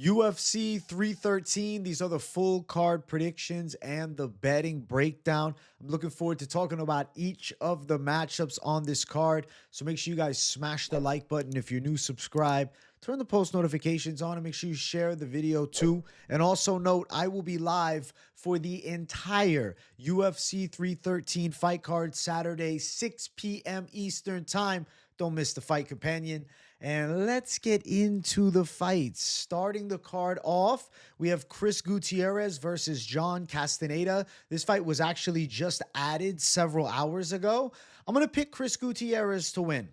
UFC 313. These are the full card predictions and the betting breakdown. I'm looking forward to talking about each of the matchups on this card. So make sure you guys smash the like button. If you're new, subscribe. Turn the post notifications on and make sure you share the video too. And also note, I will be live for the entire UFC 313 fight card Saturday, 6 p.m. Eastern time. Don't miss the fight companion. And let's get into the fights. Starting the card off, we have Chris Gutierrez versus John Castañeda. This fight was actually just added several hours ago. I'm going to pick Chris Gutierrez to win.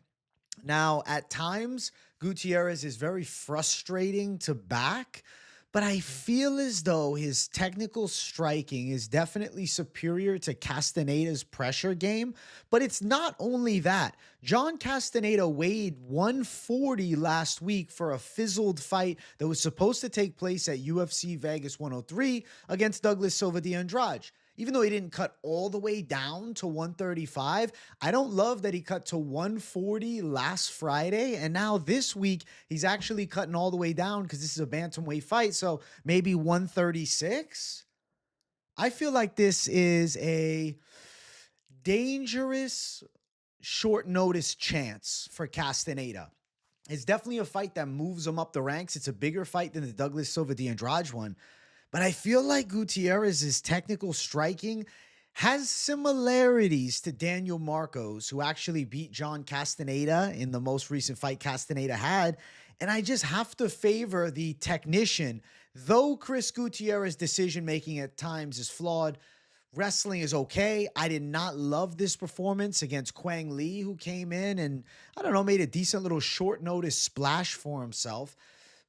Now, at times, Gutierrez is very frustrating to back, but I feel as though his technical striking is definitely superior to Castañeda's pressure game. But it's not only that. John Castañeda weighed 140 last week for a fizzled fight that was supposed to take place at UFC Vegas 103 against Douglas Silva de Andrade. Even though he didn't cut all the way down to 135, I don't love that he cut to 140 last Friday. And now this week, he's actually cutting all the way down because this is a bantamweight fight. So maybe 136. I feel like this is a dangerous short notice chance for Castañeda. It's definitely a fight that moves him up the ranks. It's a bigger fight than the Douglas Silva de Andrade one. But I feel like Gutierrez's technical striking has similarities to Daniel Marcos, who actually beat John Castañeda in the most recent fight Castañeda had. And I just have to favor the technician. Though Chris Gutierrez's decision-making at times is flawed, wrestling is okay. I did not love this performance against Quang Lee, who came in and, I don't know, made a decent little short notice splash for himself.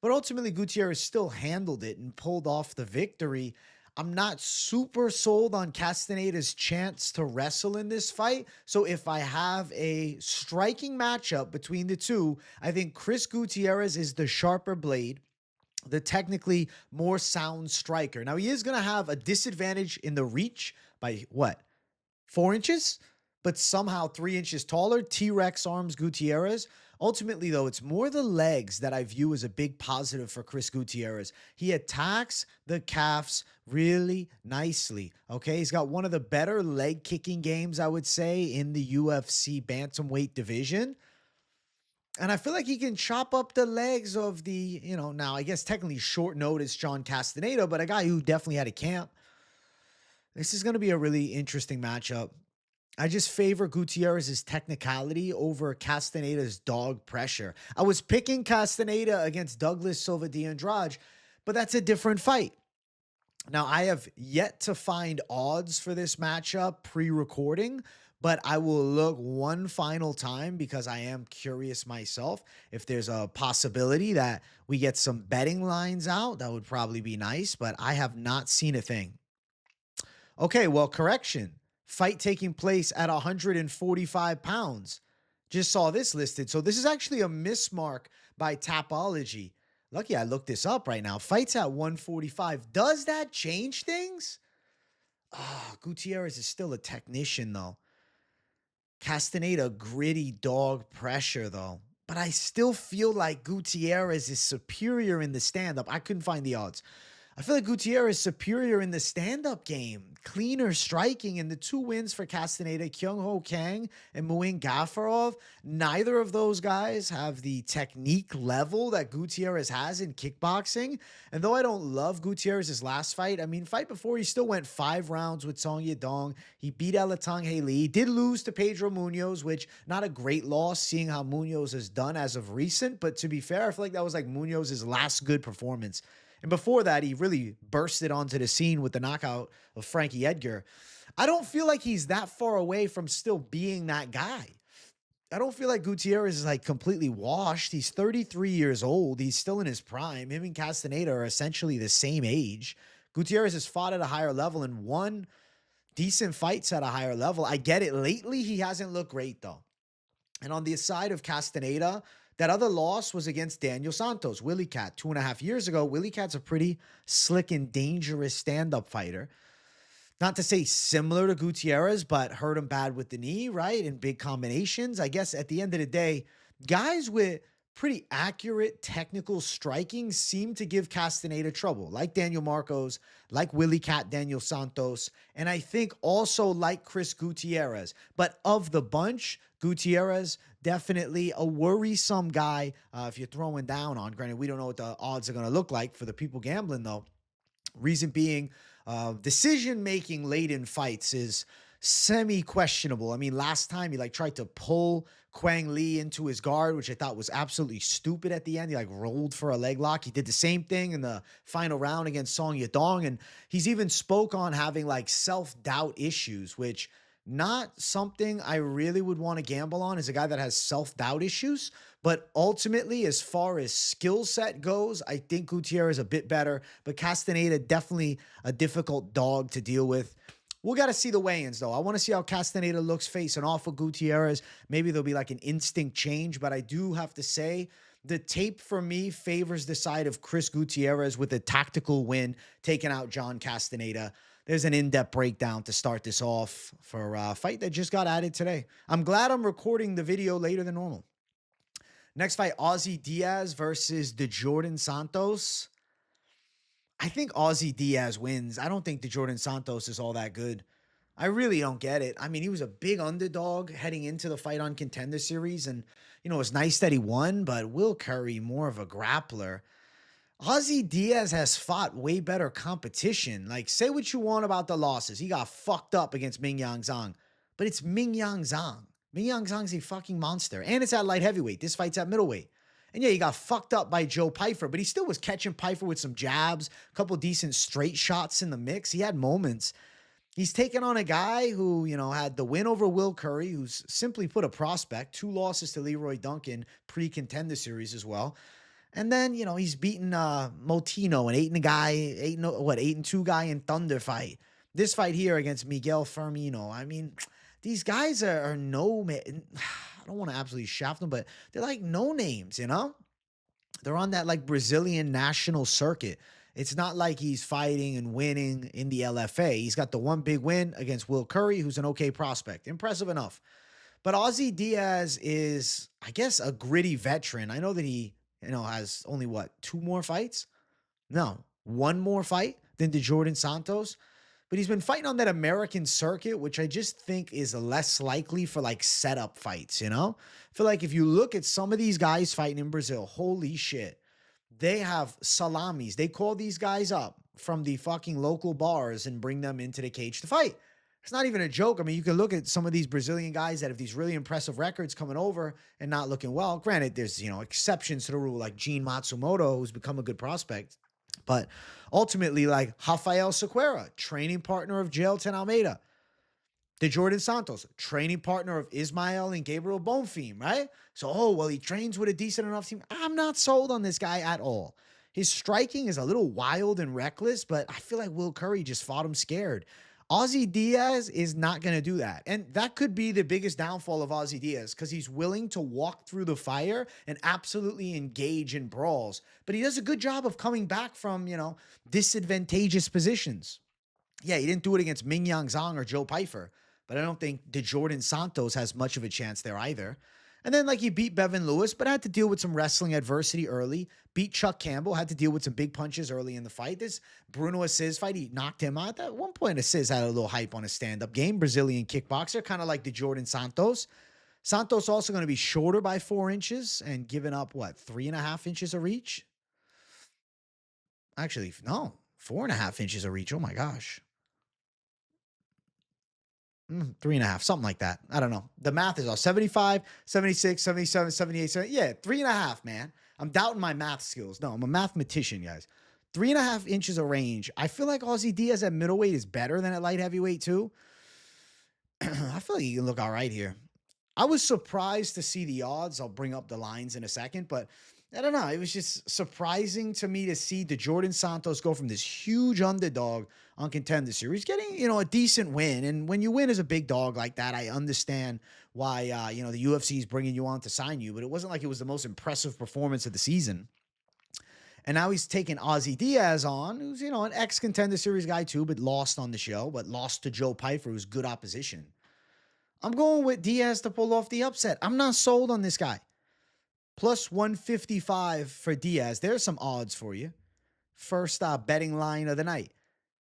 But ultimately, Gutierrez still handled it and pulled off the victory. I'm not super sold on Castañeda's chance to wrestle in this fight. So if I have a striking matchup between the two, I think Chris Gutierrez is the sharper blade, the technically more sound striker. Now, he is going to have a disadvantage in the reach by what? 4 inches? But somehow 3 inches taller. T-Rex arms Gutierrez. Ultimately, though, it's more the legs that I view as a big positive for Chris Gutierrez. He attacks the calves really nicely, okay? He's got one of the better leg kicking games, I would say, in the UFC bantamweight division. And I feel like he can chop up the legs of the, now I guess technically short notice John Castañeda, but a guy who definitely had a camp. This is going to be a really interesting matchup. I just favor Gutierrez's technicality over Castañeda's dog pressure. I was picking Castañeda against Douglas Silva de Andrade, but that's a different fight. Now, I have yet to find odds for this matchup pre-recording, but I will look one final time because I am curious myself. If there's a possibility that we get some betting lines out, that would probably be nice, but I have not seen a thing. Okay, well, correction. Fight taking place at 145 pounds. Just saw this listed. So this is actually a mismark by Tapology. Lucky I looked this up right now. Fights at 145. Does that change things? Gutierrez is still a technician, though. Castañeda, gritty dog pressure, though. But I still feel like Gutierrez is superior in the stand-up. I couldn't find the odds. I feel like Gutierrez is superior in the stand-up game. Cleaner striking, and the 2 wins for Castañeda, Kyung-Ho Kang and Muin Gafarov. Neither of those guys have the technique level that Gutierrez has in kickboxing. And though I don't love Gutierrez's last fight, fight before he still went 5 rounds with Song Yadong. He beat Elatang Haley. He did lose to Pedro Munoz, which not a great loss seeing how Munoz has done as of recent. But to be fair, I feel like that was like Munoz's last good performance. And before that, he really bursted onto the scene with the knockout of Frankie Edgar. I don't feel like he's that far away from still being that guy. I don't feel like Gutierrez is like completely washed. He's 33 years old. He's still in his prime. Him and Castañeda are essentially the same age. Gutierrez has fought at a higher level and won decent fights at a higher level. I get it. Lately, he hasn't looked great, though. And on the side of Castañeda, that other loss was against Daniel Santos, Willie Cat, 2.5 years ago. Willie Cat's a pretty slick and dangerous stand-up fighter. Not to say similar to Gutierrez, but hurt him bad with the knee, right? In big combinations. I guess at the end of the day, guys with pretty accurate technical striking seemed to give Castañeda trouble, like Daniel Marcos, like Willie Cat Daniel Santos, and I think also like Chris Gutierrez. But of the bunch, Gutierrez, definitely a worrisome guy if you're throwing down on. Granted, we don't know what the odds are going to look like for the people gambling, though. Reason being, decision making late in fights is semi-questionable. I mean, last time he like tried to pull Quang Lee into his guard, which I thought was absolutely stupid at the end. He like rolled for a leg lock. He did the same thing in the final round against Song Yadong. And he's even spoke on having like self-doubt issues, which not something I really would want to gamble on as a guy that has self-doubt issues. But ultimately, as far as skill set goes, I think Gutierrez is a bit better. But Castañeda, definitely a difficult dog to deal with. We'll got to see the weigh-ins, though. I want to see how Castañeda looks facing off with Gutierrez. Maybe there'll be like an instinct change, but I do have to say the tape for me favors the side of Chris Gutierrez with a tactical win, taking out John Castañeda. There's an in-depth breakdown to start this off for a fight that just got added today. I'm glad I'm recording the video later than normal. Next fight, Ozzy Diaz versus Djorden Santos. I think Ozzy Diaz wins. I don't think Djorden Santos is all that good. I really don't get it. I mean, he was a big underdog heading into the fight on Contender Series, and, you know, it's nice that he won, but Will Curry, more of a grappler. Ozzy Diaz has fought way better competition. Like, say what you want about the losses. He got fucked up against Ming Yang Zhang, but it's Ming Yang Zhang. Ming Yang Zhang's a fucking monster, and it's at light heavyweight. This fight's at middleweight. And yeah, he got fucked up by Joe Pyfer, but he still was catching Pyfer with some jabs, a couple decent straight shots in the mix. He had moments. He's taken on a guy who, you know, had the win over Will Curry, who's simply put a prospect, 2 losses to Leroy Duncan, pre-Contender Series as well. And then, you know, he's beaten Motino, an 8-2 guy in Thunder fight. This fight here against Miguel Firmino. I mean, these guys are no man. I don't want to absolutely shaft them, but they're like no names, you know? They're on that like Brazilian national circuit. It's not like he's fighting and winning in the LFA. He's got the one big win against Will Curry, who's an okay prospect. Impressive enough. But Ozzy Diaz is, I guess, a gritty veteran. I know that he, you know, has only, 2 more fights? No, 1 more fight than Djorden Santos. But he's been fighting on that American circuit, which I just think is less likely for like setup fights, you know? I feel like if you look at some of these guys fighting in Brazil, holy shit, they have salamis. They call these guys up from the fucking local bars and bring them into the cage to fight. It's not even a joke. I mean, you can look at some of these Brazilian guys that have these really impressive records coming over and not looking well. Granted, there's, you know, exceptions to the rule, like Gene Matsumoto, who's become a good prospect. But ultimately, like Rafael Sequeira, training partner of Jailton Almeida. Djorden Santos, training partner of Ismael and Gabriel Bonfim, right? So, oh, well, he trains with a decent enough team. I'm not sold on this guy at all. His striking is a little wild and reckless, but I feel like Will Curry just fought him scared. Ozzy Diaz is not going to do that. And that could be the biggest downfall of Ozzy Diaz, because he's willing to walk through the fire and absolutely engage in brawls. But he does a good job of coming back from, you know, disadvantageous positions. Yeah, he didn't do it against Ming Yang Zhang or Joe Pyfer, but I don't think Djorden Santos has much of a chance there either. And then, like, he beat Bevan Lewis, but had to deal with some wrestling adversity early. Beat Chuck Campbell, had to deal with some big punches early in the fight. This Bruno Assis fight, he knocked him out. At one point, Assis had a little hype on his stand-up game. Brazilian kickboxer, kind of like Djorden Santos. Santos also going to be shorter by 4 inches and giving up, 3.5 inches of reach? Actually, no, 4.5 inches of reach. Oh, my gosh. 3.5, something like that. I don't know. The math is all 75, 76, 77, 78, 78. Yeah, 3.5, man. I'm doubting my math skills. No, I'm a mathematician, guys. 3.5 inches of range. I feel like Ozzy Diaz at middleweight is better than at light heavyweight, too. I feel like he can look all right here. I was surprised to see the odds. I'll bring up the lines in a second, but I don't know. It was just surprising to me to see Djorden Santos go from this huge underdog on Contender Series, getting, you know, a decent win. And when you win as a big dog like that, I understand why, you know, the UFC is bringing you on to sign you, but it wasn't like it was the most impressive performance of the season. And now he's taking Ozzy Diaz on, who's, you know, an ex-Contender Series guy too, but lost on the show, but lost to Joe Pyfer, who's good opposition. I'm going with Diaz to pull off the upset. I'm not sold on this guy. plus 155 for Diaz. There's some odds for you. First betting line of the night.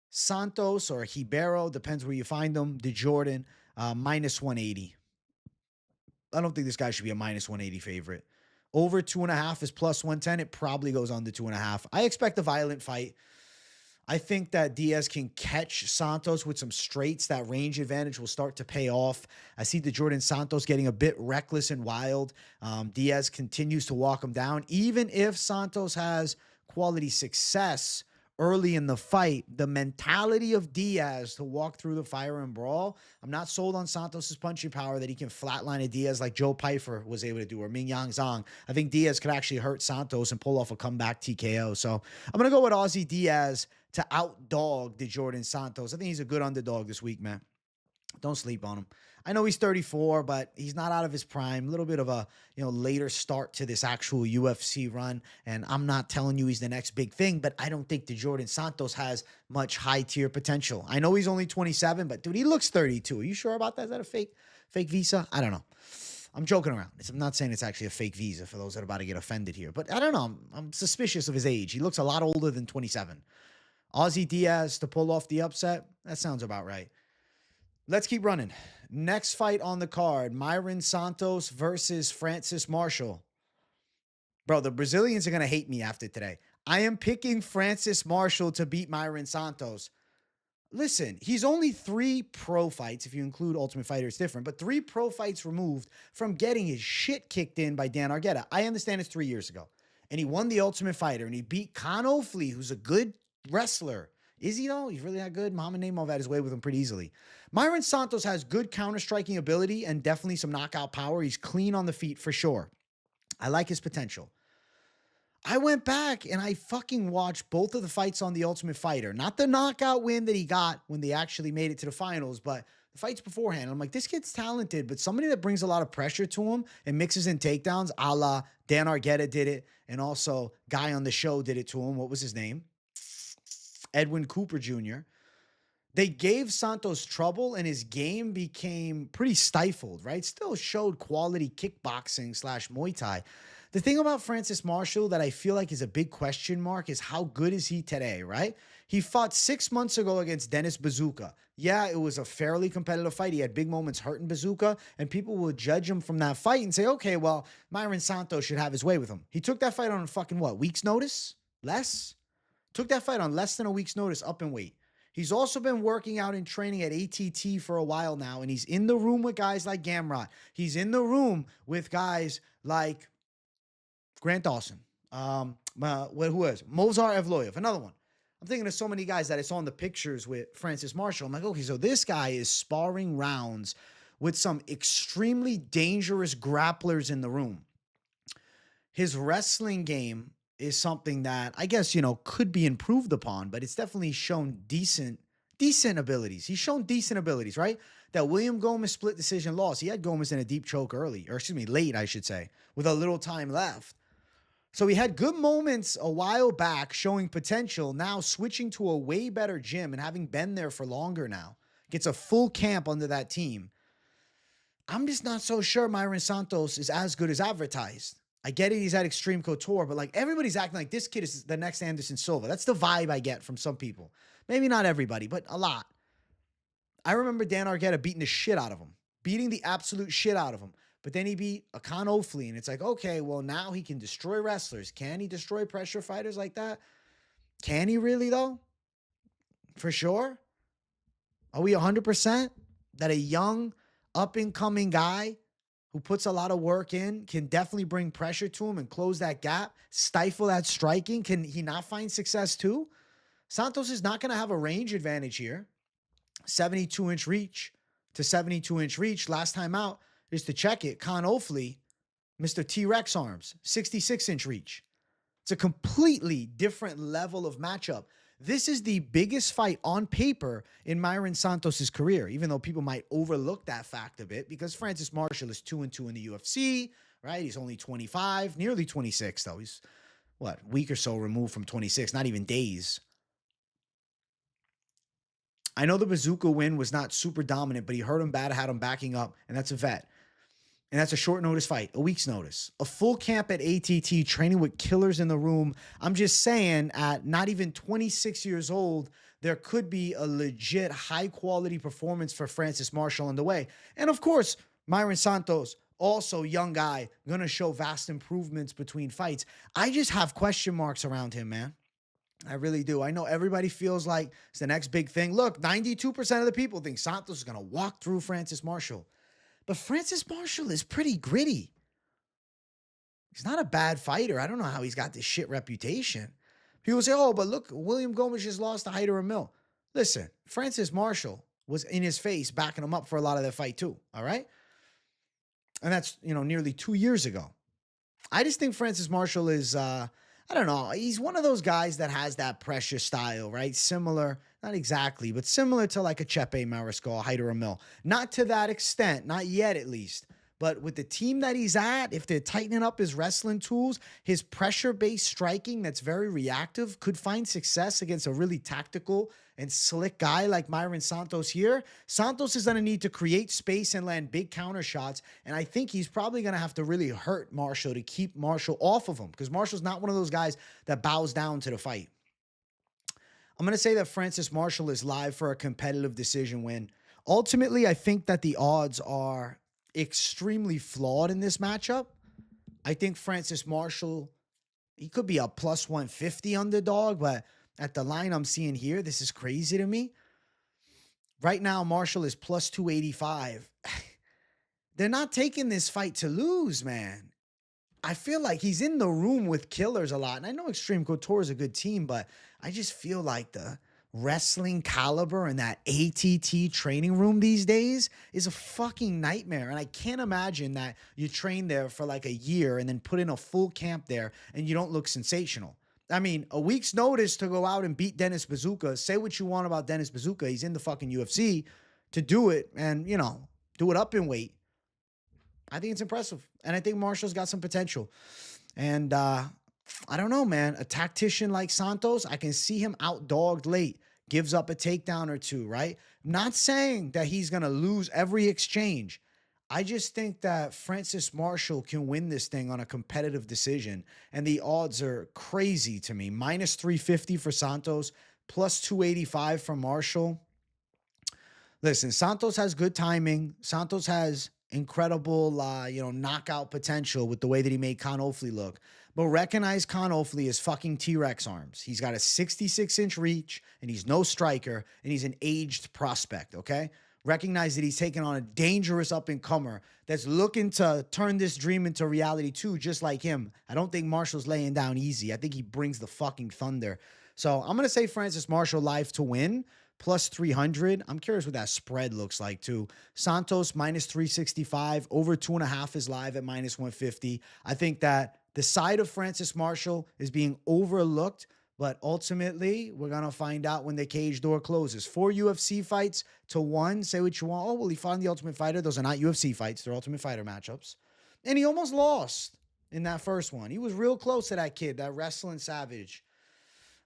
Santos or Ribeiro, depends where you find them. Djorden, minus 180. I don't think this guy should be a minus 180 favorite. Over 2.5 is plus 110. It probably goes under 2.5. I expect a violent fight. I think that Diaz can catch Santos with some straights. That range advantage will start to pay off. I see Djorden Santos getting a bit reckless and wild. Diaz continues to walk him down. Even if Santos has quality success early in the fight, the mentality of Diaz to walk through the fire and brawl, I'm not sold on Santos' punching power that he can flatline a Diaz like Joe Pyfer was able to do, or Ming Yang Zhang. I think Diaz could actually hurt Santos and pull off a comeback TKO. So I'm going to go with Ozzy Diaz to outdog Djorden Santos. I think he's a good underdog this week, man. Don't sleep on him. I know he's 34, but he's not out of his prime. A little bit of a, later start to this actual UFC run. And I'm not telling you he's the next big thing, but I don't think Djorden Santos has much high tier potential. I know he's only 27, but dude, he looks 32. Are you sure about that? Is that a fake visa? I don't know. I'm joking around. I'm not saying it's actually a fake visa for those that are about to get offended here, but I don't know. I'm suspicious of his age. He looks a lot older than 27. Ozzy Diaz to pull off the upset. That sounds about right. Let's keep running. Next fight on the card, Mairon Santos versus Francis Marshall. Bro, the Brazilians are going to hate me after today. I am picking Francis Marshall to beat Mairon Santos. Listen, he's only 3 pro fights. If you include Ultimate Fighter, it's different. But 3 pro fights removed from getting his shit kicked in by Dan Argueta. I understand it's 3 years ago. And he won the Ultimate Fighter. And he beat Khan Ofli, who's a good wrestler. Is he, though? He's really that good? Muhammad Naimov had his way with him pretty easily. Mairon Santos has good counter-striking ability and definitely some knockout power. He's clean on the feet for sure. I like his potential. I went back and I fucking watched both of the fights on The Ultimate Fighter. Not the knockout win that he got when they actually made it to the finals, but the fights beforehand. I'm like, this kid's talented, but somebody that brings a lot of pressure to him and mixes in takedowns, a la Dan Argueta did it, and also guy on the show did it to him. What was his name? Edwin Cooper Jr. They gave Santos trouble and his game became pretty stifled, right? Still showed quality kickboxing / Muay Thai. The thing about Francis Marshall that I feel like is a big question mark is how good is he today, right? He fought 6 months ago against Dennis Bazooka. Yeah, it was a fairly competitive fight. He had big moments hurting Bazooka, and people will judge him from that fight and say, okay, well, Mairon Santos should have his way with him. He took that fight on a fucking week's notice? Less? Took that fight on less than a week's notice, up in weight. He's also been working out and training at ATT for a while now, and he's in the room with guys like Gamrot. He's in the room with guys like Grant Dawson. Who is? Mozart Evloev, another one. I'm thinking of so many guys that I saw in the pictures with Francis Marshall. I'm like, okay, so this guy is sparring rounds with some extremely dangerous grapplers in the room. His wrestling game is something that I guess, could be improved upon, but it's definitely shown decent abilities. He's shown decent abilities, right? That William Gomez split decision loss. He had Gomez in a deep choke late, I should say, with a little time left. So he had good moments a while back showing potential, now switching to a way better gym and having been there for longer now. Gets a full camp under that team. I'm just not so sure Mairon Santos is as good as advertised. I get it, he's at Extreme Couture, but everybody's acting like this kid is the next Anderson Silva. That's the vibe I get from some people. Maybe not everybody, but a lot. I remember Dan Argueta beating the shit out of him. Beating the absolute shit out of him. But then he beat a Khan Ofli, and it's like, okay, well, now he can destroy wrestlers. Can he destroy pressure fighters like that? Can he really, though? For sure? Are we 100% that a young, up-and-coming guy who puts a lot of work in can definitely bring pressure to him and close that gap, stifle that striking? Can he not find success too? Santos is not going to have a range advantage here. 72-inch reach to 72-inch reach. Last time out, just to check it, Khan Ofli, Mr. T-Rex arms, 66-inch reach. It's a completely different level of matchup. This is the biggest fight on paper in Mairon Santos' career, even though people might overlook that fact a bit because Francis Marshall is 2-2 in the UFC, right? He's only 25, nearly 26, though. He's, a week or so removed from 26, not even days. I know the Bazooka win was not super dominant, but he hurt him bad, had him backing up, and that's a vet. And that's a short notice fight, a week's notice. A full camp at ATT, training with killers in the room. I'm just saying, at not even 26 years old, there could be a legit high-quality performance for Francis Marshall on the way. And of course, Mairon Santos, also young guy, going to show vast improvements between fights. I just have question marks around him, man. I really do. I know everybody feels like it's the next big thing. Look, 92% of the people think Santos is going to walk through Francis Marshall. But Francis Marshall is pretty gritty. He's not a bad fighter. I don't know how he's got this shit reputation. People say, oh, but look, William Gomes just lost to Hyder Mill. Listen, Francis Marshall was in his face backing him up for a lot of that fight too, all right? And that's, nearly 2 years ago. I just think Francis Marshall is, I don't know, he's one of those guys that has that pressure style, right? Similar, not exactly, but similar to like a Chepe Mariscal, Hyder Mill. Not to that extent, not yet at least. But with the team that he's at, if they're tightening up his wrestling tools, his pressure-based striking that's very reactive could find success against a really tactical and slick guy like Mairon Santos here. Santos is going to need to create space and land big counter shots, and I think he's probably going to have to really hurt Marshall to keep Marshall off of him, because Marshall's not one of those guys that bows down to the fight. I'm going to say that Francis Marshall is live for a competitive decision win. Ultimately, I think that the odds are extremely flawed in this matchup. I think Francis Marshall, he could be a plus 150 underdog, but at the line I'm seeing here, this is crazy to me. Right now, Marshall is plus 285. They're not taking this fight to lose, man. I feel like he's in the room with killers a lot. And I know Extreme Couture is a good team, but I just feel like the wrestling caliber in that ATT training room these days is a fucking nightmare. And I can't imagine that you train there for like a year and then put in a full camp there and you don't look sensational. I mean, a week's notice to go out and beat Dennis Bazooka. Say what you want about Dennis Bazooka. He's in the fucking UFC to do it and, do it up in weight. I think it's impressive. And I think Marshall's got some potential. And I don't know, man. A tactician like Santos, I can see him outdogged late. Gives up a takedown or two, right? I'm not saying that he's going to lose every exchange. I just think that Francis Marshall can win this thing on a competitive decision. And the odds are crazy to me. Minus 350 for Santos, plus 285 for Marshall. Listen, Santos has good timing. Santos has incredible, knockout potential with the way that he made Khan Ofli look. But recognize Khan Ofli as fucking T-Rex arms. He's got a 66-inch reach, and he's no striker, and he's an aged prospect, okay? Recognize that he's taking on a dangerous up-and-comer that's looking to turn this dream into reality too, just like him. I don't think Marshall's laying down easy. I think he brings the fucking thunder. So I'm going to say Francis Marshall live to win, plus 300. I'm curious what that spread looks like too. Santos minus 365, over 2.5 is live at minus 150. I think that the side of Francis Marshall is being overlooked, but ultimately we're going to find out when the cage door closes. 4 UFC fights to 1. Say what you want. Oh, well, he fought in the Ultimate Fighter. Those are not UFC fights. They're Ultimate Fighter matchups. And he almost lost in that first one. He was real close to that kid, that wrestling savage.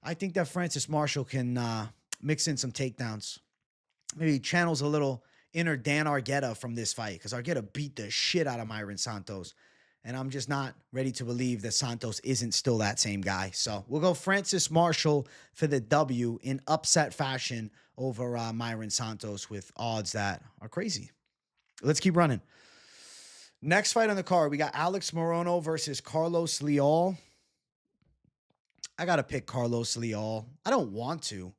I think that Francis Marshall can mix in some takedowns. Maybe he channels a little inner Dan Argueta from this fight, because Argueta beat the shit out of Mairon Santos. And I'm just not ready to believe that Santos isn't still that same guy. So we'll go Francis Marshall for the W in upset fashion over Mairon Santos with odds that are crazy. Let's keep running. Next fight on the card, we got Alex Morono versus Carlos Leal. I got to pick Carlos Leal. I don't want to.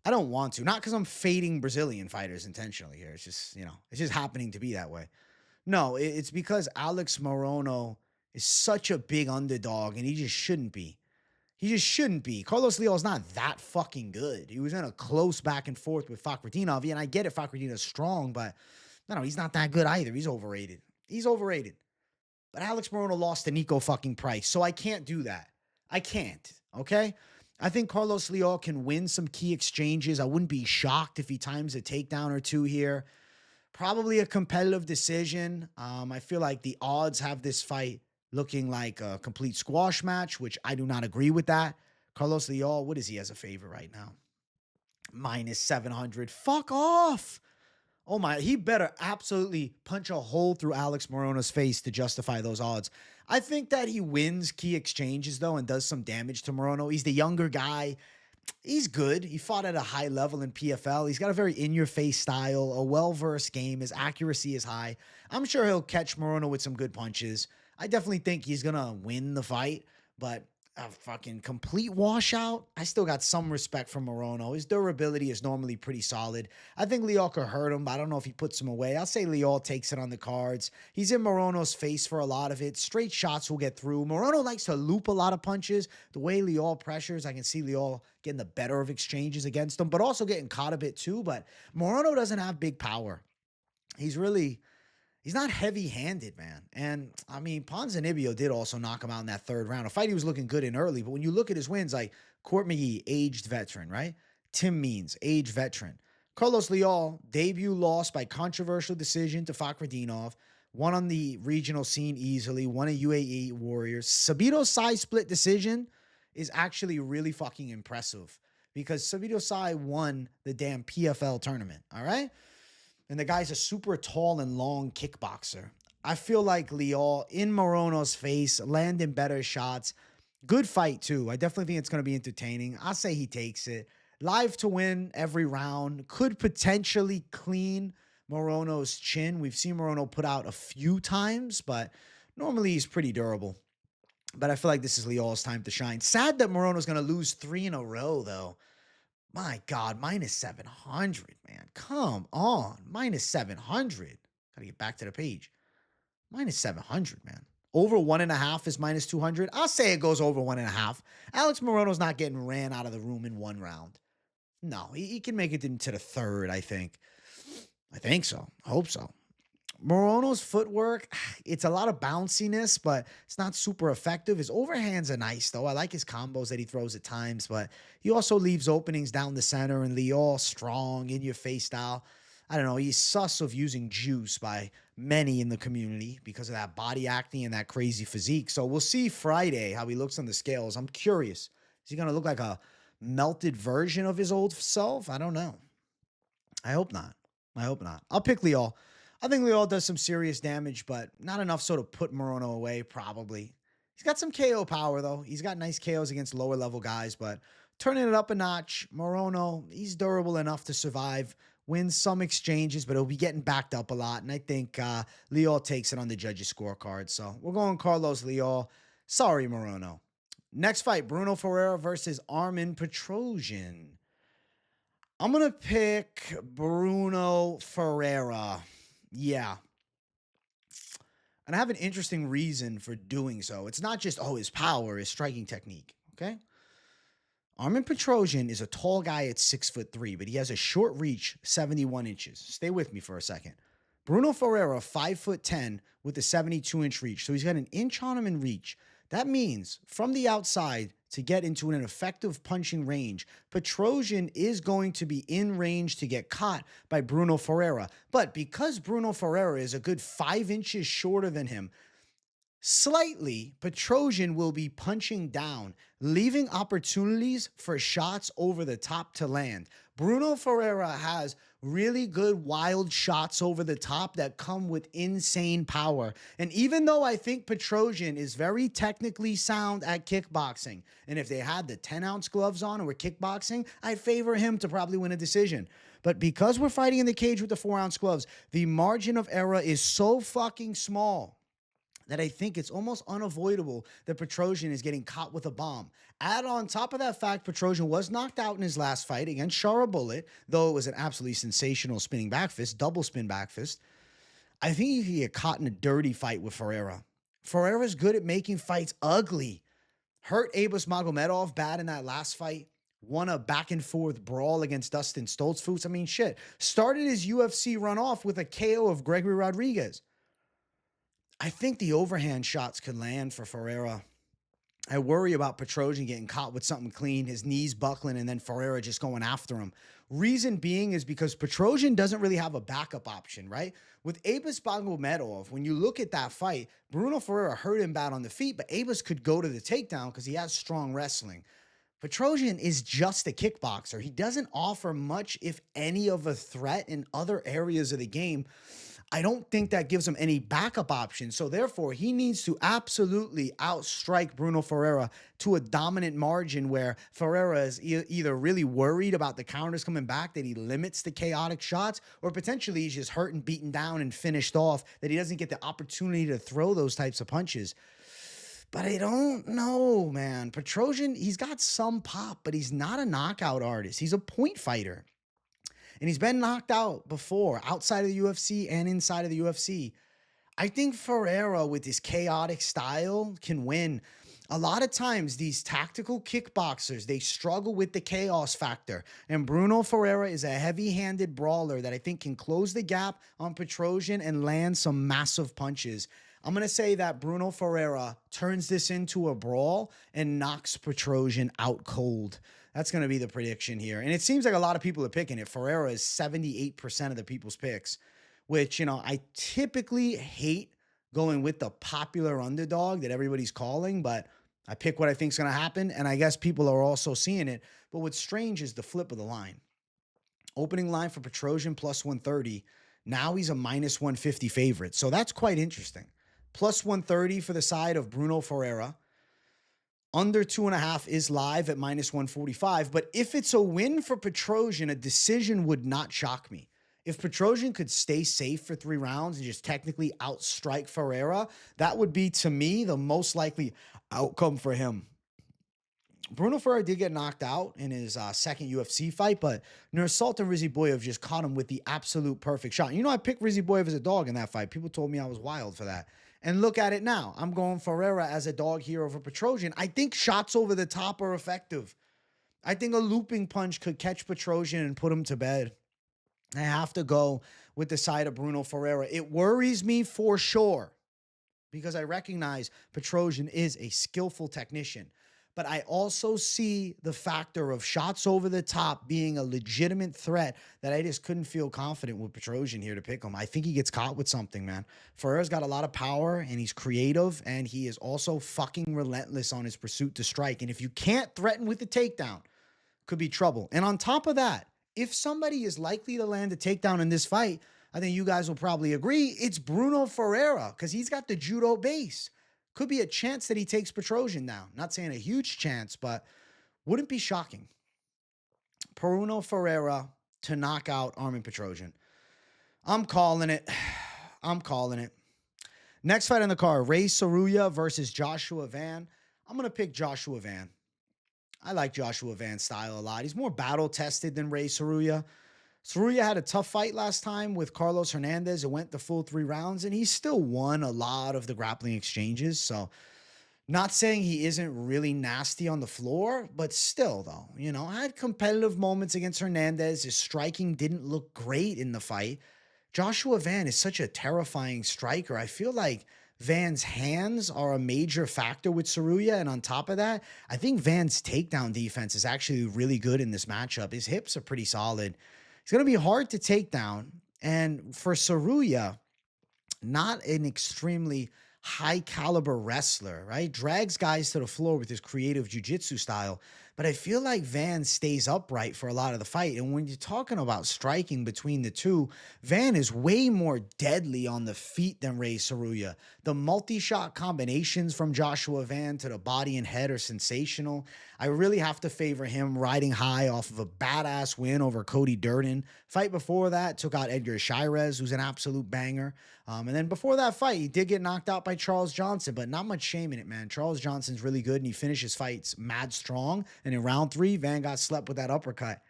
Not because I'm fading Brazilian fighters intentionally here. It's just, it's just happening to be that way. No, it's because Alex Morono is such a big underdog, and he just shouldn't be. Carlos Leal is not that fucking good. He was in a close back and forth with Fakhretdinov, and I get it, Fakhretdinov is strong, but no, he's not that good either. He's overrated. But Alex Morono lost to Nico fucking Price, so I can't do that. I can't, okay? I think Carlos Leal can win some key exchanges. I wouldn't be shocked if he times a takedown or two here. Probably a competitive decision. I feel like the odds have this fight looking like a complete squash match, which I do not agree with that. Carlos Leal, what is he as a favorite right now? Minus 700. Fuck off. Oh my, he better absolutely punch a hole through Alex Morono's face to justify those odds. I think that he wins key exchanges though and does some damage to Morono. He's the younger guy. He's good. He fought at a high level in PFL. He's got a very in-your-face style, a well-versed game. His accuracy is high. I'm sure he'll catch Morono with some good punches. I definitely think he's going to win the fight, but a fucking complete washout. I still got some respect for Morono. His durability is normally pretty solid. I think Leal could hurt him, but I don't know if he puts him away. I'll say Leal takes it on the cards. He's in Morono's face for a lot of it. Straight shots will get through. Morono likes to loop a lot of punches. The way Leal pressures, I can see Leal getting the better of exchanges against him, but also getting caught a bit too. But Morono doesn't have big power. He's not heavy-handed, man. And, I mean, Ponzinibbio did also knock him out in that third round. A fight he was looking good in early, but when you look at his wins, like Court McGee, aged veteran, right? Tim Means, aged veteran. Carlos Leal, debut loss by controversial decision to Fakhretdinov. Won on the regional scene easily. Won a UAE Warriors. Sabito Sai split decision is actually really fucking impressive because Sabito Sai won the damn PFL tournament, all right? And the guy's a super tall and long kickboxer. I feel like Leal in Morono's face, landing better shots. Good fight, too. I definitely think it's going to be entertaining. I'll say he takes it. Live to win every round. Could potentially clean Morono's chin. We've seen Morono put out a few times, but normally he's pretty durable. But I feel like this is Leal's time to shine. Sad that Morono's going to lose 3 in a row, though. My God, minus 700, man. Come on. Minus 700. Gotta get back to the page. Minus 700, man. Over 1.5 is minus 200. I'll say it goes over 1.5. Alex Morono's not getting ran out of the room in one round. No, he can make it into the third, I think. I think so. I hope so. Morono's footwork, it's a lot of bounciness, but it's not super effective. His overhands are nice, though. I like his combos that he throws at times, but he also leaves openings down the center, and Leal, strong, in-your-face style. I don't know. He's sus of using juice by many in the community because of that body acne and that crazy physique. So we'll see Friday how he looks on the scales. I'm curious. Is he going to look like a melted version of his old self? I don't know. I hope not. I hope not. I'll pick Leal. I think Leal does some serious damage, but not enough so to put Morono away, probably. He's got some KO power, though. He's got nice KOs against lower-level guys, but turning it up a notch, Morono, he's durable enough to survive, win some exchanges, but he'll be getting backed up a lot, and I think Leal takes it on the judges' scorecard. So we're going Carlos Leal. Sorry, Morono. Next fight, Bruno Ferreira versus Armen Petrosyan. I'm going to pick Bruno Ferreira. Yeah. And I have an interesting reason for doing so. It's not just, his power, his striking technique, okay? Armen Petrosyan is a tall guy at 6'3", but he has a short reach, 71 inches. Stay with me for a second. Bruno Ferreira, 5'10", with a 72-inch reach. So he's got an inch on him in reach. That means from the outside to get into an effective punching range, Petrosyan is going to be in range to get caught by Bruno Ferreira. But because Bruno Ferreira is a good 5 inches shorter than him, slightly, Petrosyan will be punching down, leaving opportunities for shots over the top to land. Bruno Ferreira has really good wild shots over the top that come with insane power. And even though I think Petrosyan is very technically sound at kickboxing, and if they had the 10-ounce gloves on and were kickboxing, I favor him to probably win a decision. But because we're fighting in the cage with the 4-ounce gloves, the margin of error is so fucking small that I think it's almost unavoidable that Petrosyan is getting caught with a bomb. Add on top of that fact, Petrosyan was knocked out in his last fight against Sharabullet, though it was an absolutely sensational spinning back fist, double spin back fist. I think he could get caught in a dirty fight with Ferreira. Ferreira's good at making fights ugly. Hurt Abus Magomedov bad in that last fight. Won a back-and-forth brawl against Dustin Stoltzfus. I mean, shit. Started his UFC run off with a KO of Gregory Rodriguez. I think the overhand shots could land for Ferreira. I worry about Petrosyan getting caught with something clean, his knees buckling, and then Ferreira just going after him. Reason being is because Petrosyan doesn't really have a backup option, right? With Abus Magomedov, when you look at that fight, Bruno Ferreira hurt him bad on the feet, but Abus could go to the takedown because he has strong wrestling. Petrosyan is just a kickboxer. He doesn't offer much, if any, of a threat in other areas of the game. I don't think that gives him any backup options. So therefore, he needs to absolutely outstrike Bruno Ferreira to a dominant margin where Ferreira is either really worried about the counters coming back, that he limits the chaotic shots, or potentially he's just hurt and beaten down and finished off, that he doesn't get the opportunity to throw those types of punches. But I don't know, man. Petrosyan, he's got some pop, but he's not a knockout artist. He's a point fighter. And he's been knocked out before, outside of the UFC and inside of the UFC. I think Ferreira, with his chaotic style, can win. A lot of times, these tactical kickboxers, they struggle with the chaos factor. And Bruno Ferreira is a heavy-handed brawler that I think can close the gap on Petrosyan and land some massive punches. I'm going to say that Bruno Ferreira turns this into a brawl and knocks Petrosyan out cold. That's going to be the prediction here. And it seems like a lot of people are picking it. Ferreira is 78% of the people's picks, which, you know, I typically hate going with the popular underdog that everybody's calling, but I pick what I think is going to happen. And I guess people are also seeing it. But what's strange is the flip of the line. Opening line for Petrosyan plus 130. Now he's a minus 150 favorite. So that's quite interesting. Plus 130 for the side of Bruno Ferreira. Under 2.5 is live at minus 145. But if it's a win for Petrosyan, a decision would not shock me. If Petrosyan could stay safe for 3 rounds and just technically outstrike Ferreira, that would be, to me, the most likely outcome for him. Bruno Ferreira did get knocked out in his second UFC fight, but Nursultan Rizieboyev just caught him with the absolute perfect shot. You know, I picked Rizieboyev as a dog in that fight. People told me I was wild for that. And look at it now. I'm going Ferreira as a dog here over Petrosyan. I think shots over the top are effective. I think a looping punch could catch Petrosyan and put him to bed. I have to go with the side of Bruno Ferreira. It worries me for sure because I recognize Petrosyan is a skillful technician. But I also see the factor of shots over the top being a legitimate threat that I just couldn't feel confident with Petrosyan here to pick him. I think he gets caught with something, man. Ferreira's got a lot of power, and he's creative, and he is also fucking relentless on his pursuit to strike. And if you can't threaten with the takedown, could be trouble. And on top of that, if somebody is likely to land a takedown in this fight, I think you guys will probably agree, it's Bruno Ferreira because he's got the judo base. Could be a chance that he takes Petrosyan down. Not saying a huge chance, but wouldn't be shocking. Bruno Ferreira to knock out Armen Petrosyan. I'm calling it. I'm calling it. Next fight on the card, Rei Tsuruya versus Joshua Van. I'm going to pick Joshua Van. I like Joshua Van's style a lot. He's more battle-tested than Rei Tsuruya. Tsuruya had a tough fight last time with Carlos Hernandez. It went the full 3 rounds, and he still won a lot of the grappling exchanges. So not saying he isn't really nasty on the floor, but still, though, you know, had competitive moments against Hernandez. His striking didn't look great in the fight. Joshua Van is such a terrifying striker. I feel like Van's hands are a major factor with Tsuruya, and on top of that, I think Van's takedown defense is actually really good in this matchup. His hips are pretty solid. It's going to be hard to take down. And for Tsuruya, not an extremely high caliber wrestler, right? Drags guys to the floor with his creative jiu-jitsu style. But I feel like Van stays upright for a lot of the fight. And when you're talking about striking between the two, Van is way more deadly on the feet than Rei Tsuruya. The multi-shot combinations from Joshua Van to the body and head are sensational. I really have to favor him riding high off of a badass win over Cody Djorden. Fight before that, took out Edgar Chairez, who's an absolute banger. And then before that fight, he did get knocked out by Charles Johnson, but not much shame in it, man. Charles Johnson's really good, and he finishes fights mad strong. And in round 3, Van got slept with that uppercut.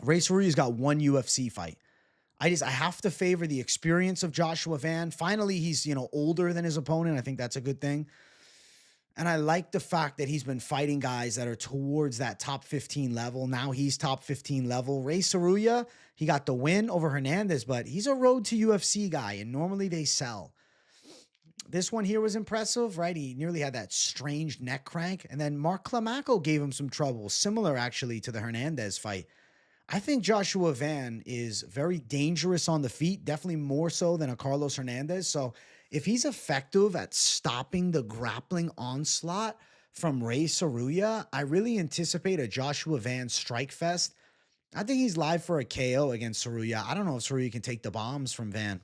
Rei Tsuruya's got 1 UFC fight. I have to favor the experience of Joshua Van. Finally, he's, older than his opponent. I think that's a good thing. And I like the fact that he's been fighting guys that are towards that top 15 level. Now he's top 15 level. Rei Tsuruya, he got the win over Hernandez, but he's a road to UFC guy, and normally they sell. This one here was impressive, right? He nearly had that strange neck crank. And then Mark Climaco gave him some trouble, similar actually to the Hernandez fight. I think Joshua Van is very dangerous on the feet, definitely more so than a Carlos Hernandez. So if he's effective at stopping the grappling onslaught from Rei Tsuruya, I really anticipate a Joshua Van strike fest. I think he's live for a KO against Tsuruya. I don't know if Tsuruya can take the bombs from Van.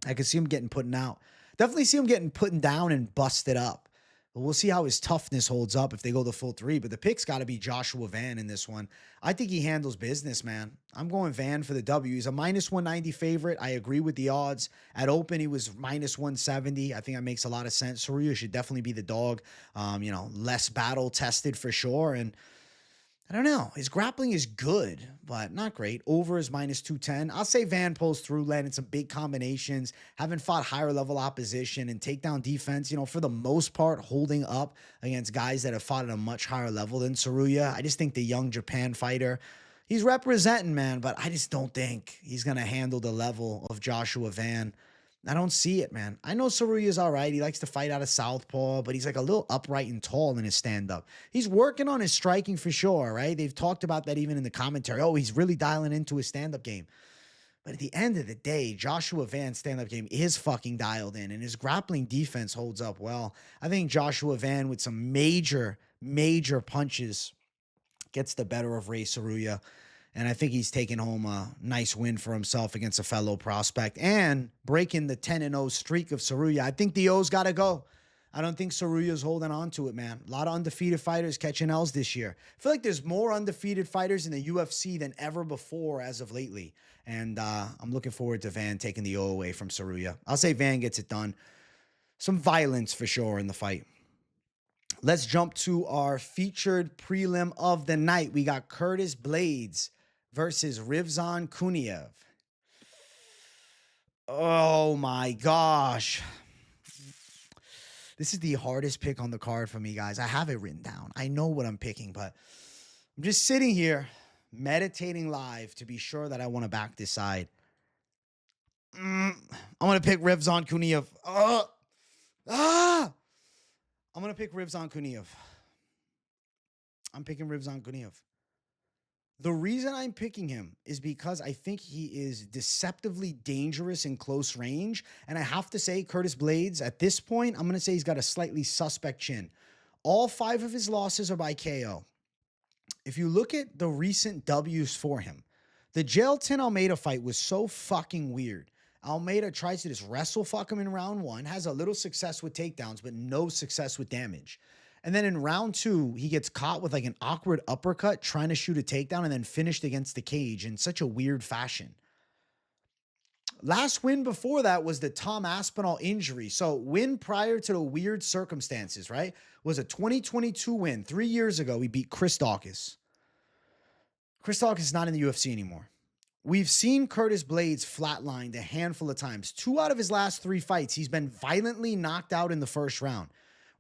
I could see him getting put out. Definitely see him getting put down and busted up. But we'll see how his toughness holds up if they go the full three. But the pick's got to be Joshua Van in this one. I think he handles business, man. I'm going Van for the W. He's a minus 190 favorite. I agree with the odds. At open, he was minus 170. I think that makes a lot of sense. Tsuruya should definitely be the dog. Less battle tested for sure. And I don't know. His grappling is good, but not great. Over is minus 210. I'll say Van pulls through, landing some big combinations, haven't fought higher level opposition and takedown defense, for the most part, holding up against guys that have fought at a much higher level than Tsuruya. I just think the young Japan fighter, he's representing, man, but I just don't think he's going to handle the level of Joshua Van. I don't see it, man. I know Tsuruya's all right. He likes to fight out of southpaw, but he's like a little upright and tall in his stand-up. He's working on his striking for sure, right? They've talked about that even in the commentary. Oh, he's really dialing into his stand-up game. But at the end of the day, Joshua Van's stand-up game is fucking dialed in, and his grappling defense holds up well. I think Joshua Van, with some major, major punches, gets the better of Rei Tsuruya. And I think he's taking home a nice win for himself against a fellow prospect and breaking the 10-0 streak of Tsuruya. I think the O's got to go. I don't think Tsuruya's holding on to it, man. A lot of undefeated fighters catching L's this year. I feel like there's more undefeated fighters in the UFC than ever before as of lately. And I'm looking forward to Van taking the O away from Tsuruya. I'll say Van gets it done. Some violence for sure in the fight. Let's jump to our featured prelim of the night. We got Curtis Blaydes versus Rizvan Kuniev. Oh my gosh. This is the hardest pick on the card for me, guys. I have it written down. I know what I'm picking, but I'm just sitting here meditating live to be sure that I want to back this side. I'm going to pick Rizvan Kuniev. I'm going to pick Rizvan Kuniev. I'm picking Rizvan Kuniev. The reason I'm picking him is because I think he is deceptively dangerous in close range. And I have to say, Curtis Blaydes, at this point, I'm going to say he's got a slightly suspect chin. All 5 of his losses are by KO. If you look at the recent W's for him, the Jalin Almeida fight was so fucking weird. Almeida tries to just wrestle fuck him in round 1, has a little success with takedowns, but no success with damage. And then in round 2, he gets caught with like an awkward uppercut trying to shoot a takedown and then finished against the cage in such a weird fashion. Last win before that was the Tom Aspinall injury. So win prior to the weird circumstances, right? Was a 2022 win. 3 years ago, he beat Chris Daukaus. Chris Daukaus is not in the UFC anymore. We've seen Curtis Blaydes flatlined a handful of times. 2 out of his last 3 fights, he's been violently knocked out in the first round.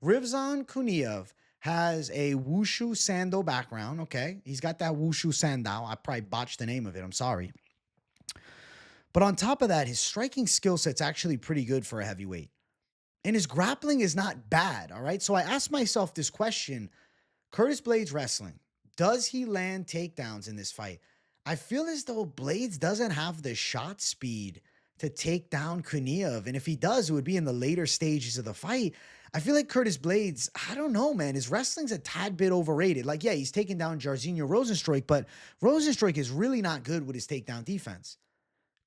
Rizvan Kuniev has a Wushu Sando background, okay? He's got that Wushu Sando. I probably botched the name of it. I'm sorry. But on top of that, his striking skill set's actually pretty good for a heavyweight. And his grappling is not bad, all right? So I asked myself this question. Curtis Blaydes wrestling. Does he land takedowns in this fight? I feel as though Blaydes doesn't have the shot speed to take down Kuniev. And if he does, it would be in the later stages of the fight. I feel like Curtis Blaydes, I don't know, man. His wrestling's a tad bit overrated. Like, yeah, he's taking down Jairzinho Rozenstruik, but Rozenstruik is really not good with his takedown defense.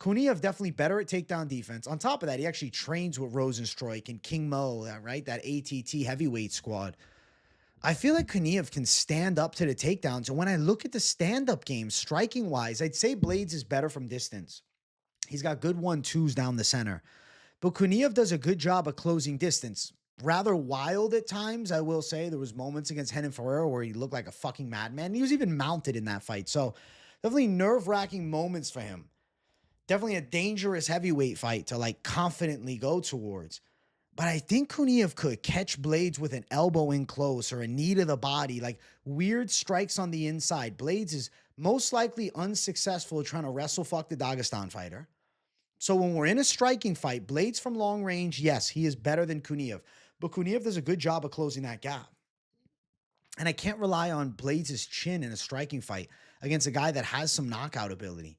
Kuniev definitely better at takedown defense. On top of that, he actually trains with Rozenstruik and King Mo, right? That ATT heavyweight squad. I feel like Kuniev can stand up to the takedowns. And when I look at the stand-up game, striking-wise, I'd say Blaydes is better from distance. He's got good 1-2s down the center. But Kuniev does a good job of closing distance. Rather wild at times, I will say. There was moments against Renan Ferreira where he looked like a fucking madman. He was even mounted in that fight. So definitely nerve-wracking moments for him. Definitely a dangerous heavyweight fight to like confidently go towards. But I think Kuniev could catch Blaydes with an elbow in close or a knee to the body, like weird strikes on the inside. Blaydes is most likely unsuccessful trying to wrestle fuck the Dagestan fighter. So when we're in a striking fight, Blaydes from long range, yes, he is better than Kuniev. But Kuniev does a good job of closing that gap. And I can't rely on Blaydes' chin in a striking fight against a guy that has some knockout ability.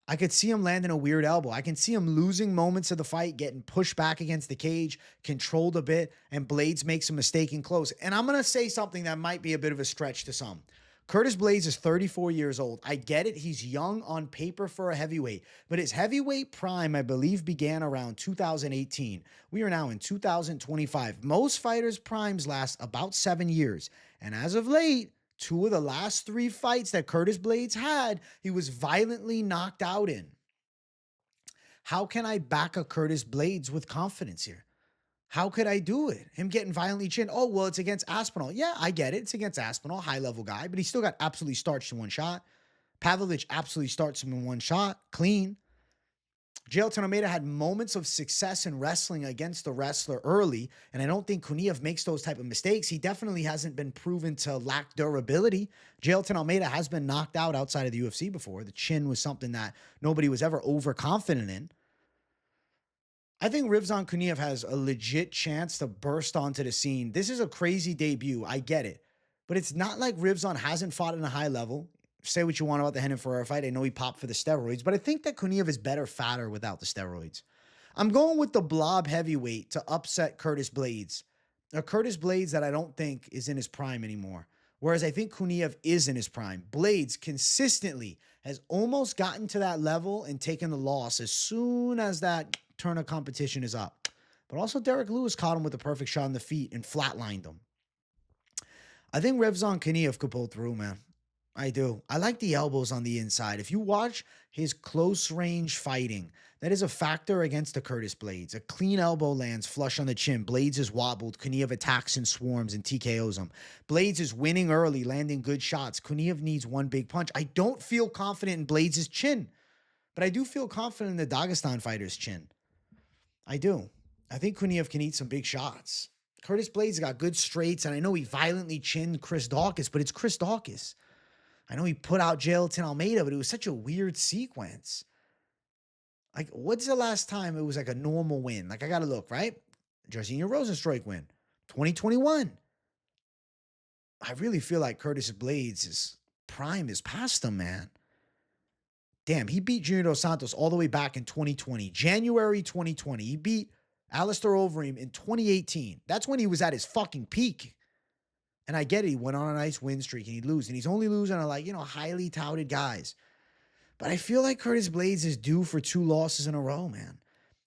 I could see him landing a weird elbow. I can see him losing moments of the fight, getting pushed back against the cage, controlled a bit, and Blaydes makes a mistake in close. And I'm going to say something that might be a bit of a stretch to some. Curtis Blaydes is 34 years old. I get it. He's young on paper for a heavyweight, but his heavyweight prime, I believe, began around 2018. We are now in 2025. Most fighters' primes last about 7 years. And as of late, 2 of the last 3 fights that Curtis Blaydes had, he was violently knocked out in. How can I back a Curtis Blaydes with confidence here? How could I do it? Him getting violently chinned. Oh, well, it's against Aspinall. Yeah, I get it. It's against Aspinall, high-level guy, but he still got absolutely starched in one shot. Pavlovich absolutely starched him in one shot, clean. Jalin Almeida had moments of success in wrestling against the wrestler early, and I don't think Kuniev makes those type of mistakes. He definitely hasn't been proven to lack durability. Jalin Almeida has been knocked out outside of the UFC before. The chin was something that nobody was ever overconfident in. I think Rizvan Kuniev has a legit chance to burst onto the scene. This is a crazy debut. I get it. But it's not like Rizvan hasn't fought in a high level. Say what you want about the Renan Ferreira fight. I know he popped for the steroids, but I think that Kuniev is better fatter without the steroids. I'm going with the blob heavyweight to upset Curtis Blaydes. A Curtis Blaydes that I don't think is in his prime anymore. Whereas I think Kuniev is in his prime. Blaydes consistently has almost gotten to that level and taken the loss as soon as that turn of competition is up. But also Derek Lewis caught him with a perfect shot in the feet and flatlined him. I think Rizvan Kuniev could pull through, man. I do. I like the elbows on the inside. If you watch his close range fighting, that is a factor against the Curtis Blaydes. A clean elbow lands flush on the chin. Blaydes is wobbled. Kuniev attacks and swarms and TKOs him. Blaydes is winning early, landing good shots. Kuniev needs one big punch. I don't feel confident in Blaydes' chin, but I do feel confident in the Dagestan fighter's chin. I do. I think Kuniev can eat some big shots. Curtis Blaydes got good straights, and I know he violently chinned Chris Daukaus, but it's Chris Daukaus. I know he put out Jalin Almeida, but it was such a weird sequence. Like, what's the last time it was like a normal win? Like, I got to look, right? Jairzinho Rosenstruik win. 2021. I really feel like Curtis Blaydes' prime is past him, man. Damn, he beat Junior Dos Santos all the way back in 2020. January 2020. He beat Alistair Overeem in 2018. That's when he was at his fucking peak. And I get it. He went on a nice win streak and he'd lose. And he's only losing to highly touted guys. But I feel like Curtis Blaydes is due for 2 losses in a row, man.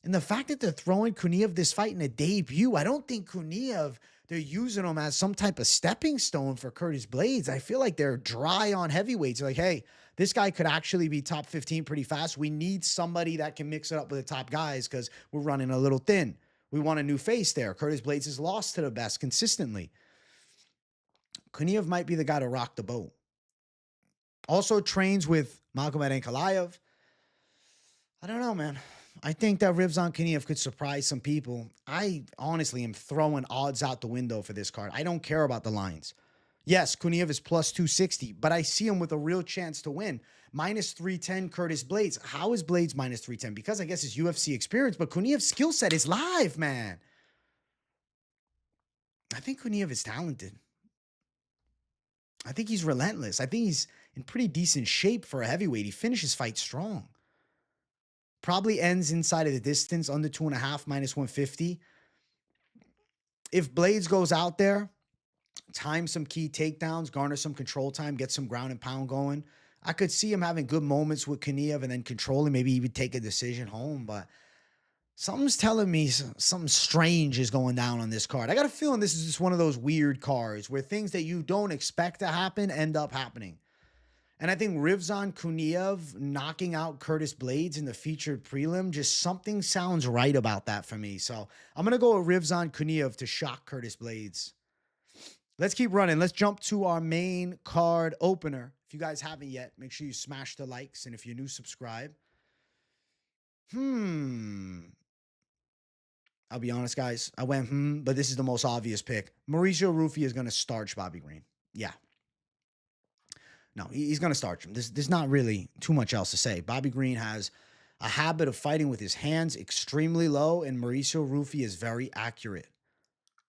And the fact that they're throwing Kuniev this fight in a debut, I don't think Kuniev, they're using him as some type of stepping stone for Curtis Blaydes. I feel like they're dry on heavyweights. They're like, hey, this guy could actually be top 15 pretty fast. We need somebody that can mix it up with the top guys because we're running a little thin. We want a new face there. Curtis Blaydes has lost to the best consistently. Kuniev might be the guy to rock the boat. Also trains with Magomed Ankalaev. I don't know, man. I think that Rizvan Kuniev could surprise some people. I honestly am throwing odds out the window for this card. I don't care about the lines. Yes, Kuniev is plus 260, but I see him with a real chance to win. Minus 310 Curtis Blaydes. How is Blaydes minus 310? Because I guess his UFC experience, but Kuniev's skill set is live, man. I think Kuniev is talented. I think he's relentless. I think he's in pretty decent shape for a heavyweight. He finishes fights strong. Probably ends inside of the distance, under 2.5, minus 150. If Blaydes goes out there, time some key takedowns, garner some control time, get some ground and pound going, I could see him having good moments with Kuniev and then controlling, maybe even take a decision home. But something's telling me something strange is going down on this card. I got a feeling this is just one of those weird cards where things that you don't expect to happen end up happening. And I think Rizvan Kuniev knocking out Curtis Blaydes in the featured prelim, just something sounds right about that for me. So I'm going to go with Rizvan Kuniev to shock Curtis Blaydes. Let's keep running. Let's jump to our main card opener. If you guys haven't yet, make sure you smash the likes. And if you're new, subscribe. I'll be honest, guys. I went, but this is the most obvious pick. Mauricio Ruffy is going to starch Bobby Green. Yeah. No, he's going to starch him. There's not really too much else to say. Bobby Green has a habit of fighting with his hands extremely low, and Mauricio Ruffy is very accurate.